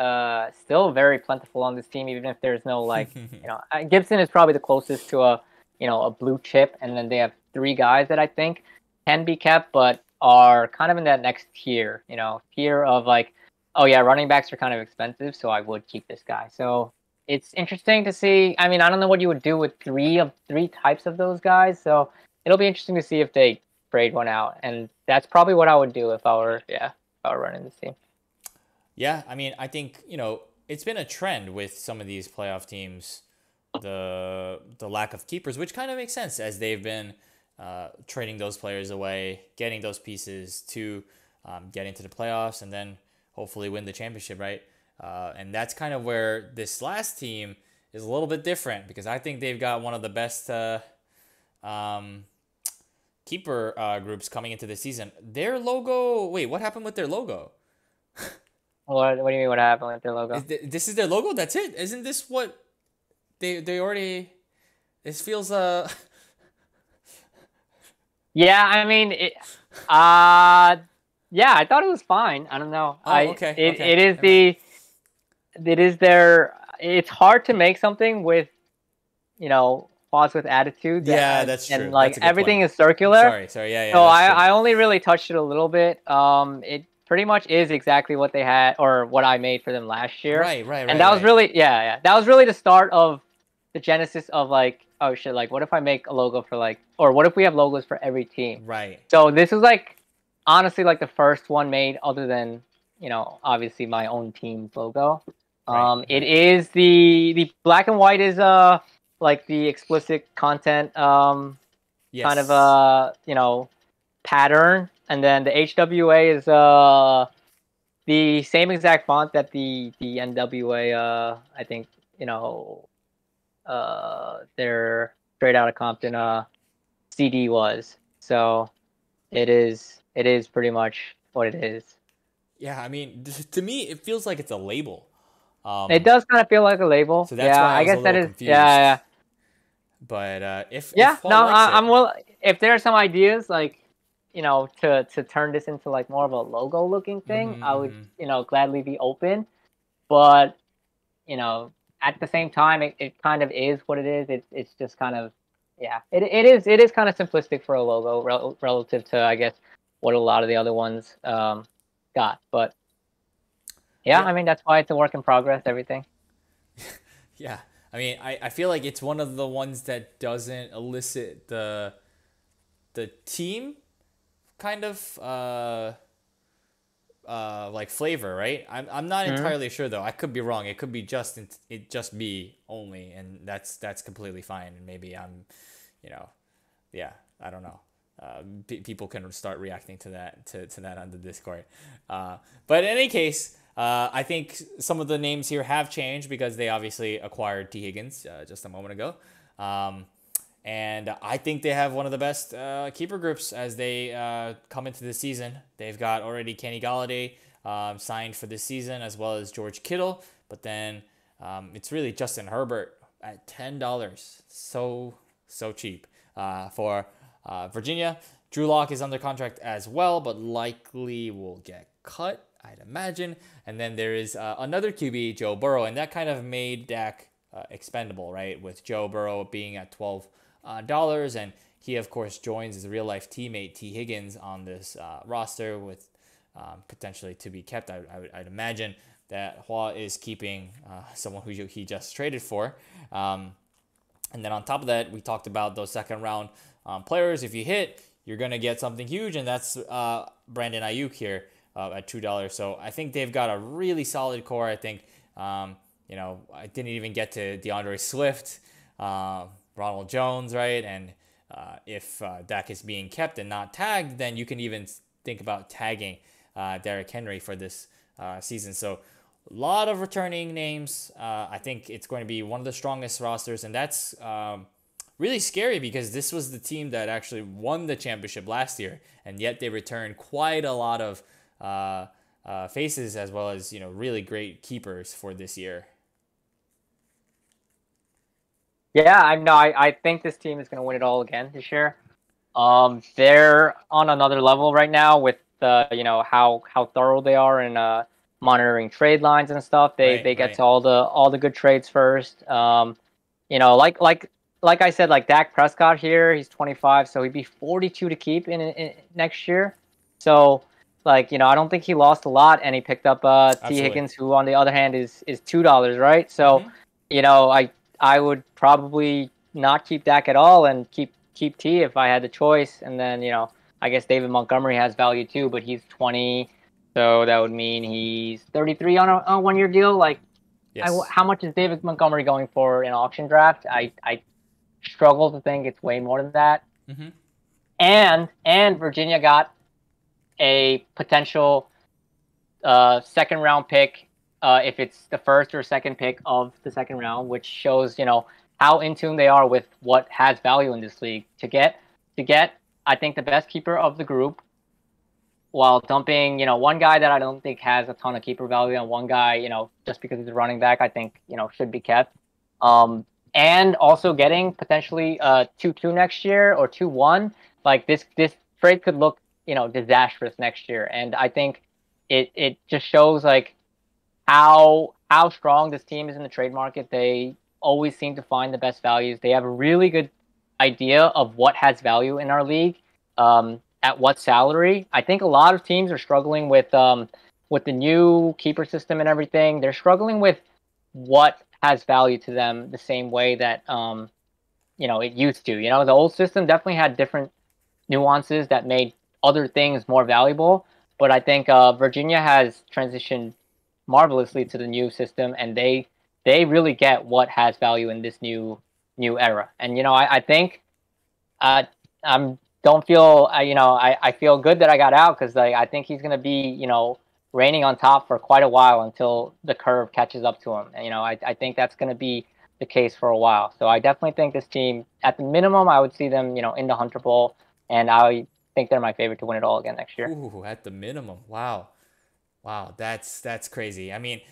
still very plentiful on this team, even if there's no like, Gibson is probably the closest to a blue chip, and then they have three guys that I think can be kept, but are kind of in that next tier, tier of like, oh yeah, running backs are kind of expensive, so I would keep this guy. So it's interesting to see. I mean, I don't know what you would do with three types of those guys, so it'll be interesting to see if they trade one out, and that's probably what I would do if I were running this team. Yeah, I mean, I think, it's been a trend with some of these playoff teams, the lack of keepers, which kind of makes sense as they've been trading those players away, getting those pieces to get into the playoffs, and then hopefully win the championship, right? And that's kind of where this last team is a little bit different, because I think they've got one of the best keeper groups coming into the season. Their logo, wait, what happened with their logo? What do you mean? What happened with their logo? This is their logo? That's it? Isn't this what they already... This feels... Yeah, I mean, yeah, I thought it was fine. I don't know. Oh, okay. It is their. It's hard to make something with, pause with attitude. Yeah, that's true. And like That's a good everything point. is circular. Sorry. Yeah. So That's true. I only really touched it a little bit. It pretty much is exactly what they had or what I made for them last year. Right. And that was really that was really the start of the genesis of like, oh shit, like what if I make a logo for like, or what if we have logos for every team? Right. So this is like honestly like the first one made other than, obviously my own team's logo. It is the black and white is like the explicit content Yes. kind of pattern, and then the HWA is the same exact font that the NWA I think their Straight Outta Compton CD was. So it is pretty much what it is. Yeah, I mean, to me, it feels like it's a label. It does kind of feel like a label. So that's why I guess was a that little is confused. Yeah. But if No, Paul likes I'm will. If there are some ideas like, to turn this into like more of a logo looking thing, I would, gladly be open. But, at the same time, it kind of is what it is. It's just kind of, it is kind of simplistic for a logo relative to, I guess, what a lot of the other ones got. But yeah, I mean, that's why it's a work in progress, everything. Yeah. I mean, I feel like it's one of the ones that doesn't elicit the team kind of like flavor, right? I'm not entirely sure though. I could be wrong. It could be just me only, and that's completely fine. And maybe I'm, I don't know. People can start reacting to that to that on the Discord. But in any case, I think some of the names here have changed because they obviously acquired T. Higgins just a moment ago. And I think they have one of the best keeper groups as they come into the season. They've got already Kenny Galladay signed for this season, as well as George Kittle. But then it's really Justin Herbert at $10. So cheap for Virginia. Drew Lock is under contract as well, but likely will get cut, I'd imagine. And then there is another QB, Joe Burrow, and that kind of made Dak expendable, right? With Joe Burrow being at $12, and he, of course, joins his real-life teammate T. Higgins on this roster with potentially to be kept. I'd imagine that Hua is keeping someone who he just traded for. And then on top of that, we talked about those second-round players. If you hit, you're going to get something huge, and that's Brandon Ayuk here at $2. So I think they've got a really solid core. I think, I didn't even get to DeAndre Swift, Ronald Jones, right? And if Dak is being kept and not tagged, then you can even think about tagging Derrick Henry for this season. So a lot of returning names. I think it's going to be one of the strongest rosters, and that's really scary because this was the team that actually won the championship last year, and yet they returned quite a lot of faces as well as really great keepers for this year. Yeah, I think this team is going to win it all again this year. They're on another level right now with how thorough they are in monitoring trade lines and stuff. They get to all the good trades first. Like I said, like Dak Prescott here, he's 25, so he'd be 42 to keep in next year. So I don't think he lost a lot, and he picked up T. Higgins, who on the other hand is $2, right? So I would probably not keep Dak at all and keep T if I had the choice. And then, I guess David Montgomery has value too, but he's 20. So that would mean he's 33 on a one-year deal. Yes. How much is David Montgomery going for in auction draft? I struggle to think it's way more than that. Mm-hmm. And Virginia got a potential second-round pick if it's the first or second pick of the second round, which shows, how in tune they are with what has value in this league. To get, I think, the best keeper of the group while dumping, one guy that I don't think has a ton of keeper value and one guy, just because he's a running back, I think, should be kept. And also getting potentially 2-2 next year or 2-1. This trade could look, disastrous next year. And I think it just shows how strong this team is in the trade market. They always seem to find the best values. They have a really good idea of what has value in our league, at what salary. I think a lot of teams are struggling with the new keeper system and everything. They're struggling with what has value to them the same way that it used to. The old system definitely had different nuances that made other things more valuable. But I think Virginia has transitioned marvelously to the new system, and they really get what has value in this new era. And I think I feel good that I got out, because I think he's gonna be reigning on top for quite a while until the curve catches up to him. And I think that's gonna be the case for a while. So I definitely think this team, at the minimum, I would see them in the Hunter Bowl, and I think they're my favorite to win it all again next year. Ooh, at the minimum. Wow, that's crazy. I mean,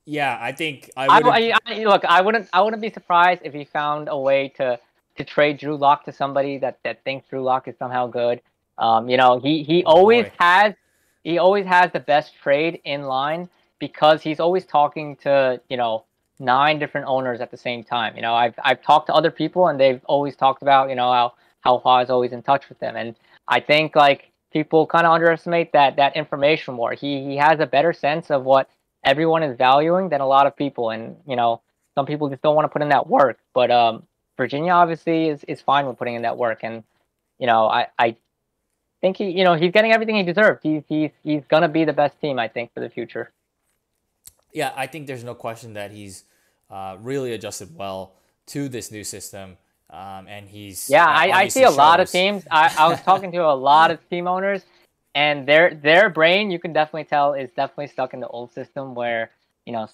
yeah, I think look. I wouldn't be surprised if he found a way to trade Drew Lock to somebody that thinks Drew Lock is somehow good. He always has the best trade in line, because he's always talking to 9 different owners at the same time. I've talked to other people, and they've always talked about how Hua is always in touch with them, and I think people kind of underestimate that information more. He has a better sense of what everyone is valuing than a lot of people, and some people just don't want to put in that work. But Virginia obviously is fine with putting in that work, and I think he's getting everything he deserves. He's gonna be the best team, I think, for the future. Yeah, I think there's no question that he's really adjusted well to this new system. And he's I see a lot of teams. I was talking to a lot of team owners, and their brain, you can definitely tell, is definitely stuck in the old system where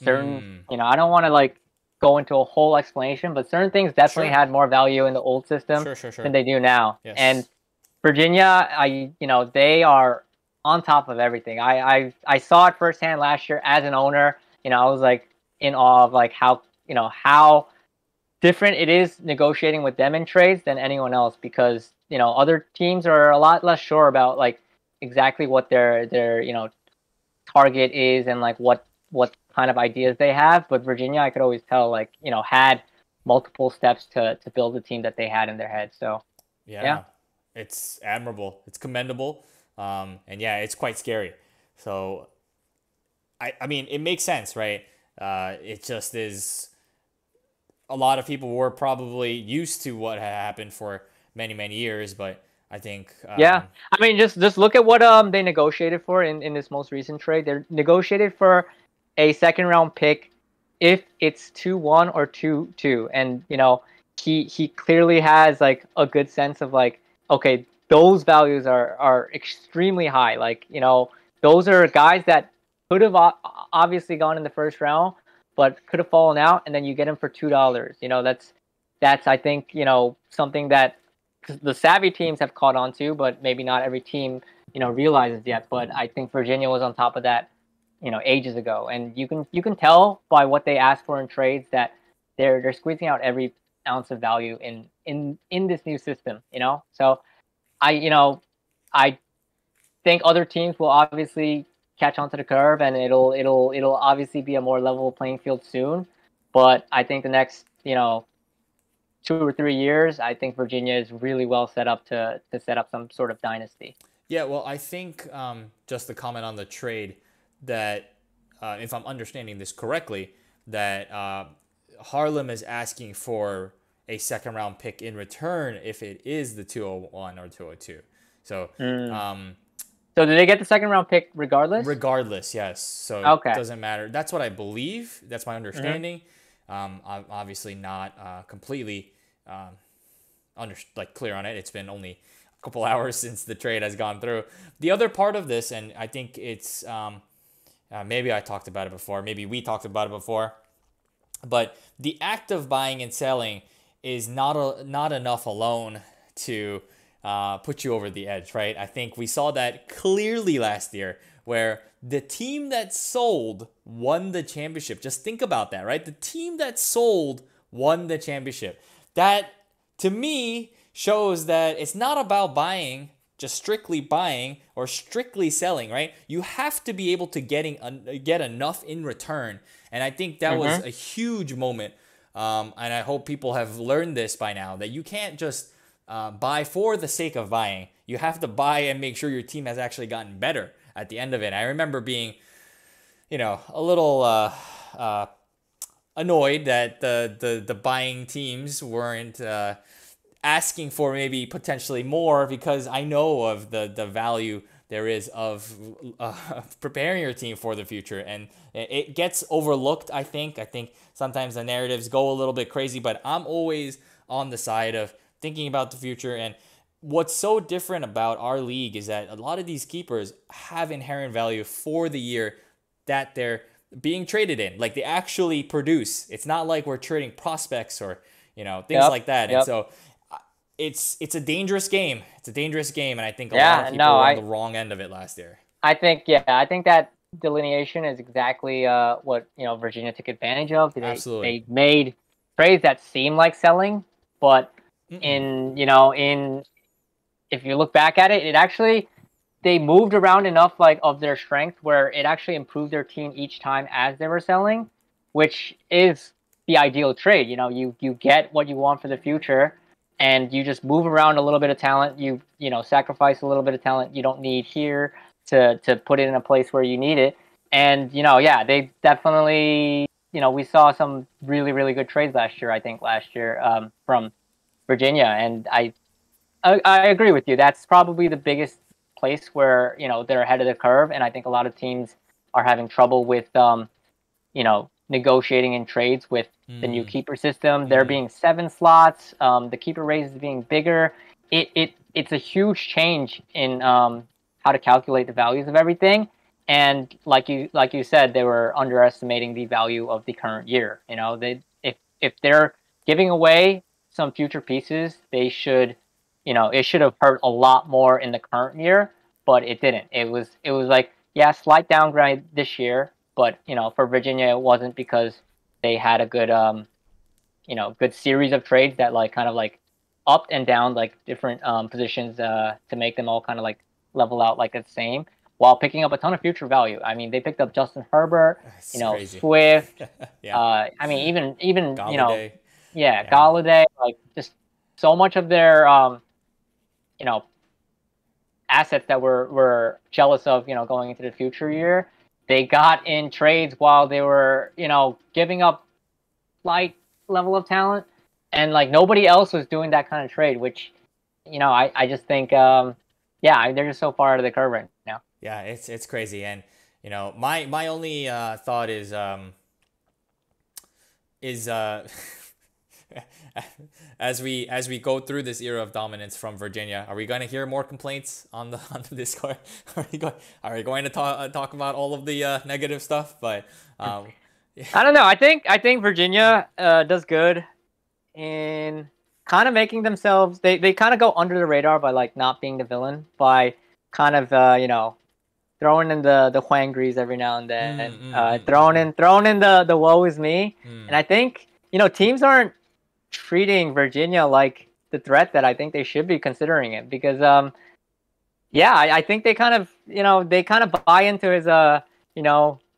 certain I don't want to go into a whole explanation, but certain things definitely Sure. had more value in the old system Sure. than they do now. And Yes. Virginia, they are on top of everything. I saw it firsthand last year as an owner. I was like in awe of like how different it is negotiating with them in trades than anyone else, because other teams are a lot less sure about like exactly what their target is and like what kind of ideas they have. But Virginia, I could always tell, like, had multiple steps to build the team that they had in their head. So yeah. Yeah, it's admirable. It's commendable. And yeah, it's quite scary. So I mean, it makes sense, right? It just is. A lot of people were probably used to what had happened for many years, but I think Yeah, I mean, just look at what they negotiated for in this most recent trade. They negotiated for a second round pick if it's 2-1 or 2-2, and he clearly has like a good sense of like, okay, those values are extremely high. Like, those are guys that could have obviously gone in the first round, but could have fallen out, and then you get him for $2. That's I think something that the savvy teams have caught on to, but maybe not every team, realizes yet. But I think Virginia was on top of that, ages ago. And you can tell by what they ask for in trades that they're squeezing out every ounce of value in this new system, So I think other teams will obviously catch onto the curve, and it'll obviously be a more level playing field soon. But I think the next, 2 or 3 years, I think Virginia is really well set up to set up some sort of dynasty. yeah. Well, I think just to comment on the trade that if I'm understanding this correctly, that Harlem is asking for a second round pick in return if it is the 201 or 202. So So did they get the second round pick regardless? regardless, yes. So it Okay. doesn't matter. That's what I believe. That's my understanding. I'm obviously not completely clear on it. It's been only a couple hours since the trade has gone through. The other part of this, and I think it's maybe I talked about it before, maybe we talked about it before, but the act of buying and selling is not enough alone to put you over the edge, right? I think we saw that clearly last year, where the team that sold won the championship. Just think about that, right? The team that sold won the championship. That, to me, shows that it's not about buying, just strictly buying or strictly selling, right? You have to be able to get enough in return. And I think that was a huge moment. And I hope people have learned this by now, that you can't just buy for the sake of buying. You have to buy and make sure your team has actually gotten better at the end of it. I remember being, a little annoyed that the buying teams weren't asking for maybe potentially more, because I know of the value there is of preparing your team for the future, and it gets overlooked. I think sometimes the narratives go a little bit crazy, but I'm always on the side of thinking about the future. And what's so different about our league is that a lot of these keepers have inherent value for the year that they're being traded in. Like, they actually produce. It's not like we're trading prospects or things like that. And so it's a dangerous game. It's a dangerous game, and I think a lot of people were on the wrong end of it last year. I think that delineation is exactly what Virginia took advantage of. Absolutely. They made trades that seem like selling, but in if you look back at it, it actually, they moved around enough like of their strength where it actually improved their team each time as they were selling, which is the ideal trade. You get what you want for the future, and you just move around a little bit of talent. You sacrifice a little bit of talent you don't need here to put it in a place where you need it. And they definitely, we saw some really really good trades last year. I think last year from Virginia, and I agree with you. That's probably the biggest place where they're ahead of the curve, and I think a lot of teams are having trouble with negotiating in trades with the new keeper system. There being 7 slots, the keeper raises being bigger. It's a huge change in how to calculate the values of everything. And like you said, they were underestimating the value of the current year. If if they're giving away some future pieces, they should, it should have hurt a lot more in the current year, but it didn't. It was like, yeah, slight downgrade this year, but for Virginia it wasn't, because they had a good good series of trades that like kind of like up and down like different positions to make them all kind of like level out like the same, while picking up a ton of future value. I mean, they picked up Justin Herbert, It's crazy. Swift. Yeah. I mean, even Galladay. yeah, Yeah. Galladay. Like just so much of their you know assets that we're jealous of, going into the future year, they got in trades while they were giving up slight level of talent, and like nobody else was doing that kind of trade, which I just think yeah, they're just so far out of the curve right now. Yeah, it's crazy. And my only thought is as we go through this era of dominance from Virginia, are we going to hear more complaints on the on the Discord? Are we going to talk about all of the negative stuff? But I don't know. I think Virginia does good in kind of making themselves. They kind of go under the radar by like not being the villain, by kind of throwing in the Huangris every now and then, throwing in the woe is me. And I think teams aren't treating Virginia like the threat that I think they should be considering it, because yeah, I think they kind of they kind of buy into his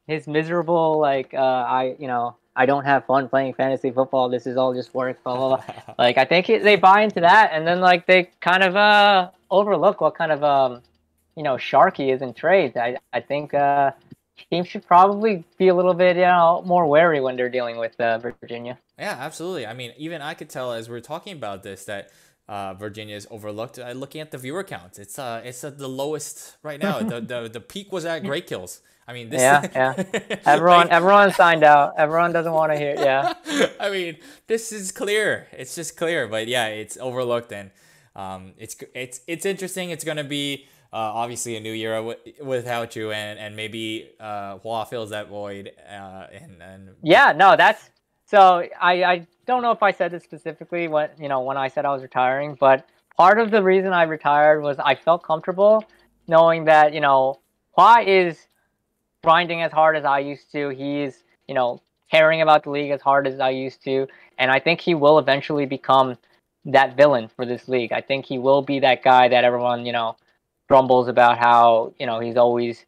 his miserable like I don't have fun playing fantasy football, this is all just work, blah blah blah. Like I think they buy into that, and then like they kind of overlook what kind of shark he is in trades. I think teams should probably be a little bit more wary when they're dealing with Virginia. Yeah, absolutely. I mean, even I could tell as we're talking about this that Virginia is overlooked. Looking at the viewer counts, it's at the lowest right now. The peak was at Great Kills. I mean, this. Yeah. Everyone signed out. Everyone doesn't want to hear. Yeah. I mean, this is clear. It's just clear, but yeah, it's overlooked, and it's interesting. It's gonna be obviously a new year without you, and maybe Hua fills that void. And yeah, no, that's so. I don't know if I said this specifically when I said I was retiring, but part of the reason I retired was I felt comfortable knowing that Hua is grinding as hard as I used to. He's caring about the league as hard as I used to, and I think he will eventually become that villain for this league. I think he will be that guy that everyone grumbles about how he's always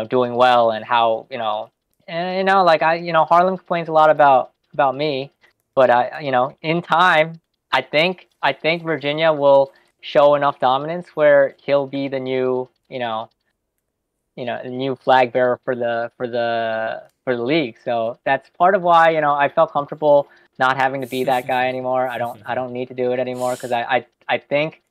doing well, and how like Harlem complains a lot about me, but in time I think Virginia will show enough dominance where he'll be the new the new flag bearer for the league. So that's part of why I felt comfortable not having to be that guy anymore. I don't need to do it anymore, because I think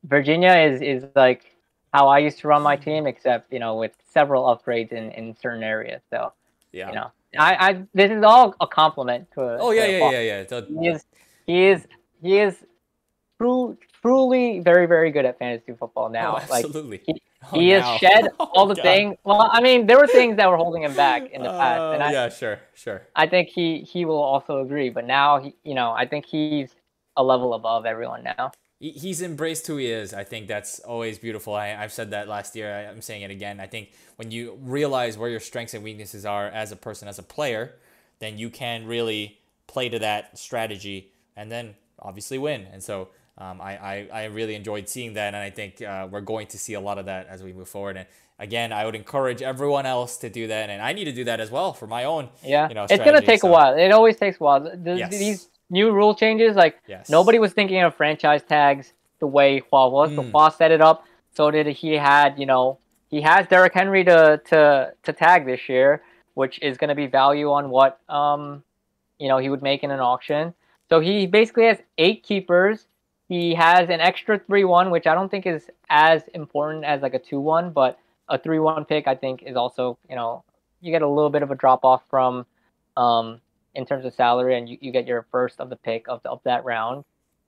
Virginia is like how I used to run my team, except with several upgrades in certain areas. So yeah. I this is all a compliment to. Oh yeah, to yeah. He is truly very, very good at fantasy football now. Oh, absolutely. Like he has shed all the things. Well, I mean, there were things that were holding him back in the past, and yeah, sure. I think he will also agree. But now I think he's a level above everyone now. He's embraced who he is. I think that's always beautiful. I've said that last year. I'm saying it again. I think when you realize where your strengths and weaknesses are as a person, as a player, then you can really play to that strategy and then obviously win. And so I really enjoyed seeing that, and I think we're going to see a lot of that as we move forward. And again, I would encourage everyone else to do that, and I need to do that as well for my own. Yeah, it's gonna take a while. It always takes a while. Yes. These new rule changes, like nobody was thinking of franchise tags the way Hua was. So Hua set it up so that he had, he has Derrick Henry to tag this year, which is going to be value on what he would make in an auction. So he basically has 8 keepers. He has an extra 3-1, which I don't think is as important as like a 2-1, but a 3-1 pick I think is also, you get a little bit of a drop off from in terms of salary, and you get your first of the pick of that round.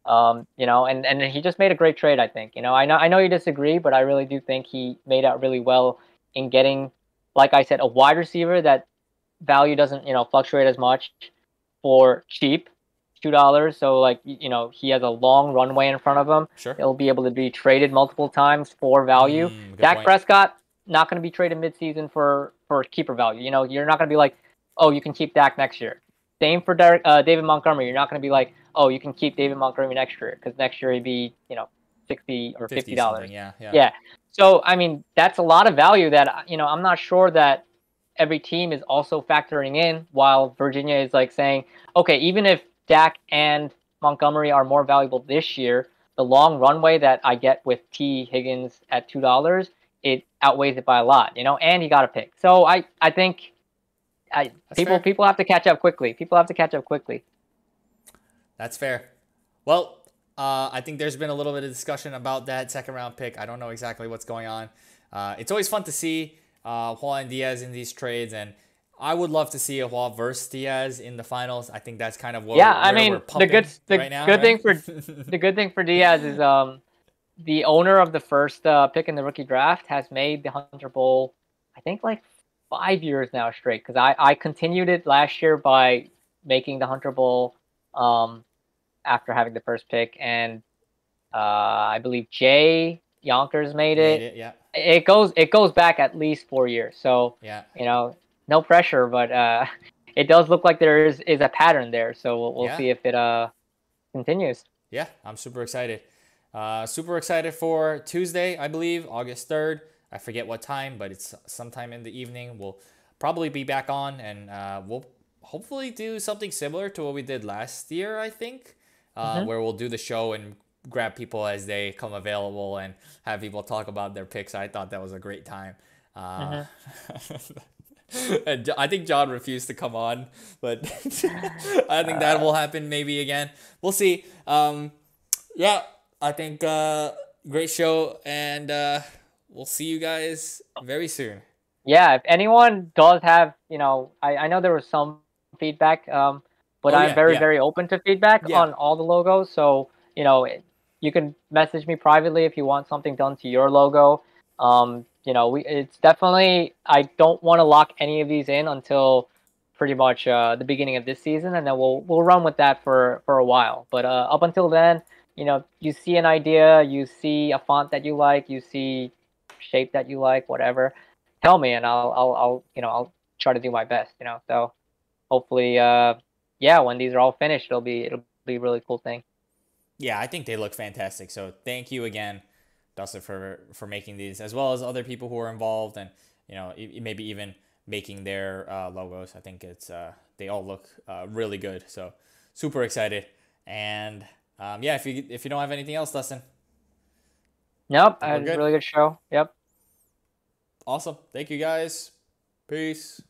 And he just made a great trade, I think. I know you disagree, but I really do think he made out really well in getting, like I said, a wide receiver that value doesn't, fluctuate as much. for cheap, $2. So like he has a long runway in front of him. Sure. He'll be able to be traded multiple times for value. Good Dak point. Prescott not going to be traded midseason for keeper value. You're not going to be like, oh, you can keep Dak next year. Same for David Montgomery. You're not going to be like, oh, you can keep David Montgomery next year because next year he'd be $60 or 50 $50. something. Yeah. Yeah. So I mean that's a lot of value that I'm not sure that every team is also factoring in, while Virginia is like saying, okay, even if Dak and Montgomery are more valuable this year, the long runway that I get with T Higgins at $2, it outweighs it by a lot, and you got to pick. So I think That's fair. people have to catch up quickly. People have to catch up quickly. That's fair. Well, I think there's been a little bit of discussion about that second round pick. I don't know exactly what's going on. It's always fun to see Hua and Diaz in these trades, and I would love to see a Hua versus Diaz in the finals. I think that's kind of what we're pumping right now. The good thing for Diaz is the owner of the first pick in the rookie draft has made the Hunter Bowl, I think like 5 years now straight, because I continued it last year by making the Hunter Bowl after having the first pick, and I believe Jay Yonkers made it. Yeah. It goes back at least 4 years. So yeah, no pressure, but it does look like there is a pattern there. So we'll see if it continues. Yeah, I'm super excited. Super excited for Tuesday, I believe, August 3rd. I forget what time, but it's sometime in the evening. We'll probably be back on, and we'll hopefully do something similar to what we did last year, I think, where we'll do the show and grab people as they come available and have people talk about their picks. I thought that was a great time. And I think John refused to come on, but I think that will happen maybe again. We'll see. Yeah, I think great show, and we'll see you guys very soon. Yeah, if anyone does have, I know there was some feedback, but I'm very open to feedback on all the logos. So, you can message me privately if you want something done to your logo. It's definitely, I don't want to lock any of these in until pretty much the beginning of this season, and then we'll run with that for a while. But up until then, you see an idea, you see a font that you like, you see shape that you like, whatever, tell me, and I'll try to do my best. So hopefully, when these are all finished, it'll be a really cool thing. Yeah, I think they look fantastic. So thank you again, Dustin, for making these, as well as other people who are involved, and maybe even making their logos. I think it's they all look really good. So super excited. And if you don't have anything else, Dustin. Nope, a really good show. Yep. Awesome. Thank you guys. Peace.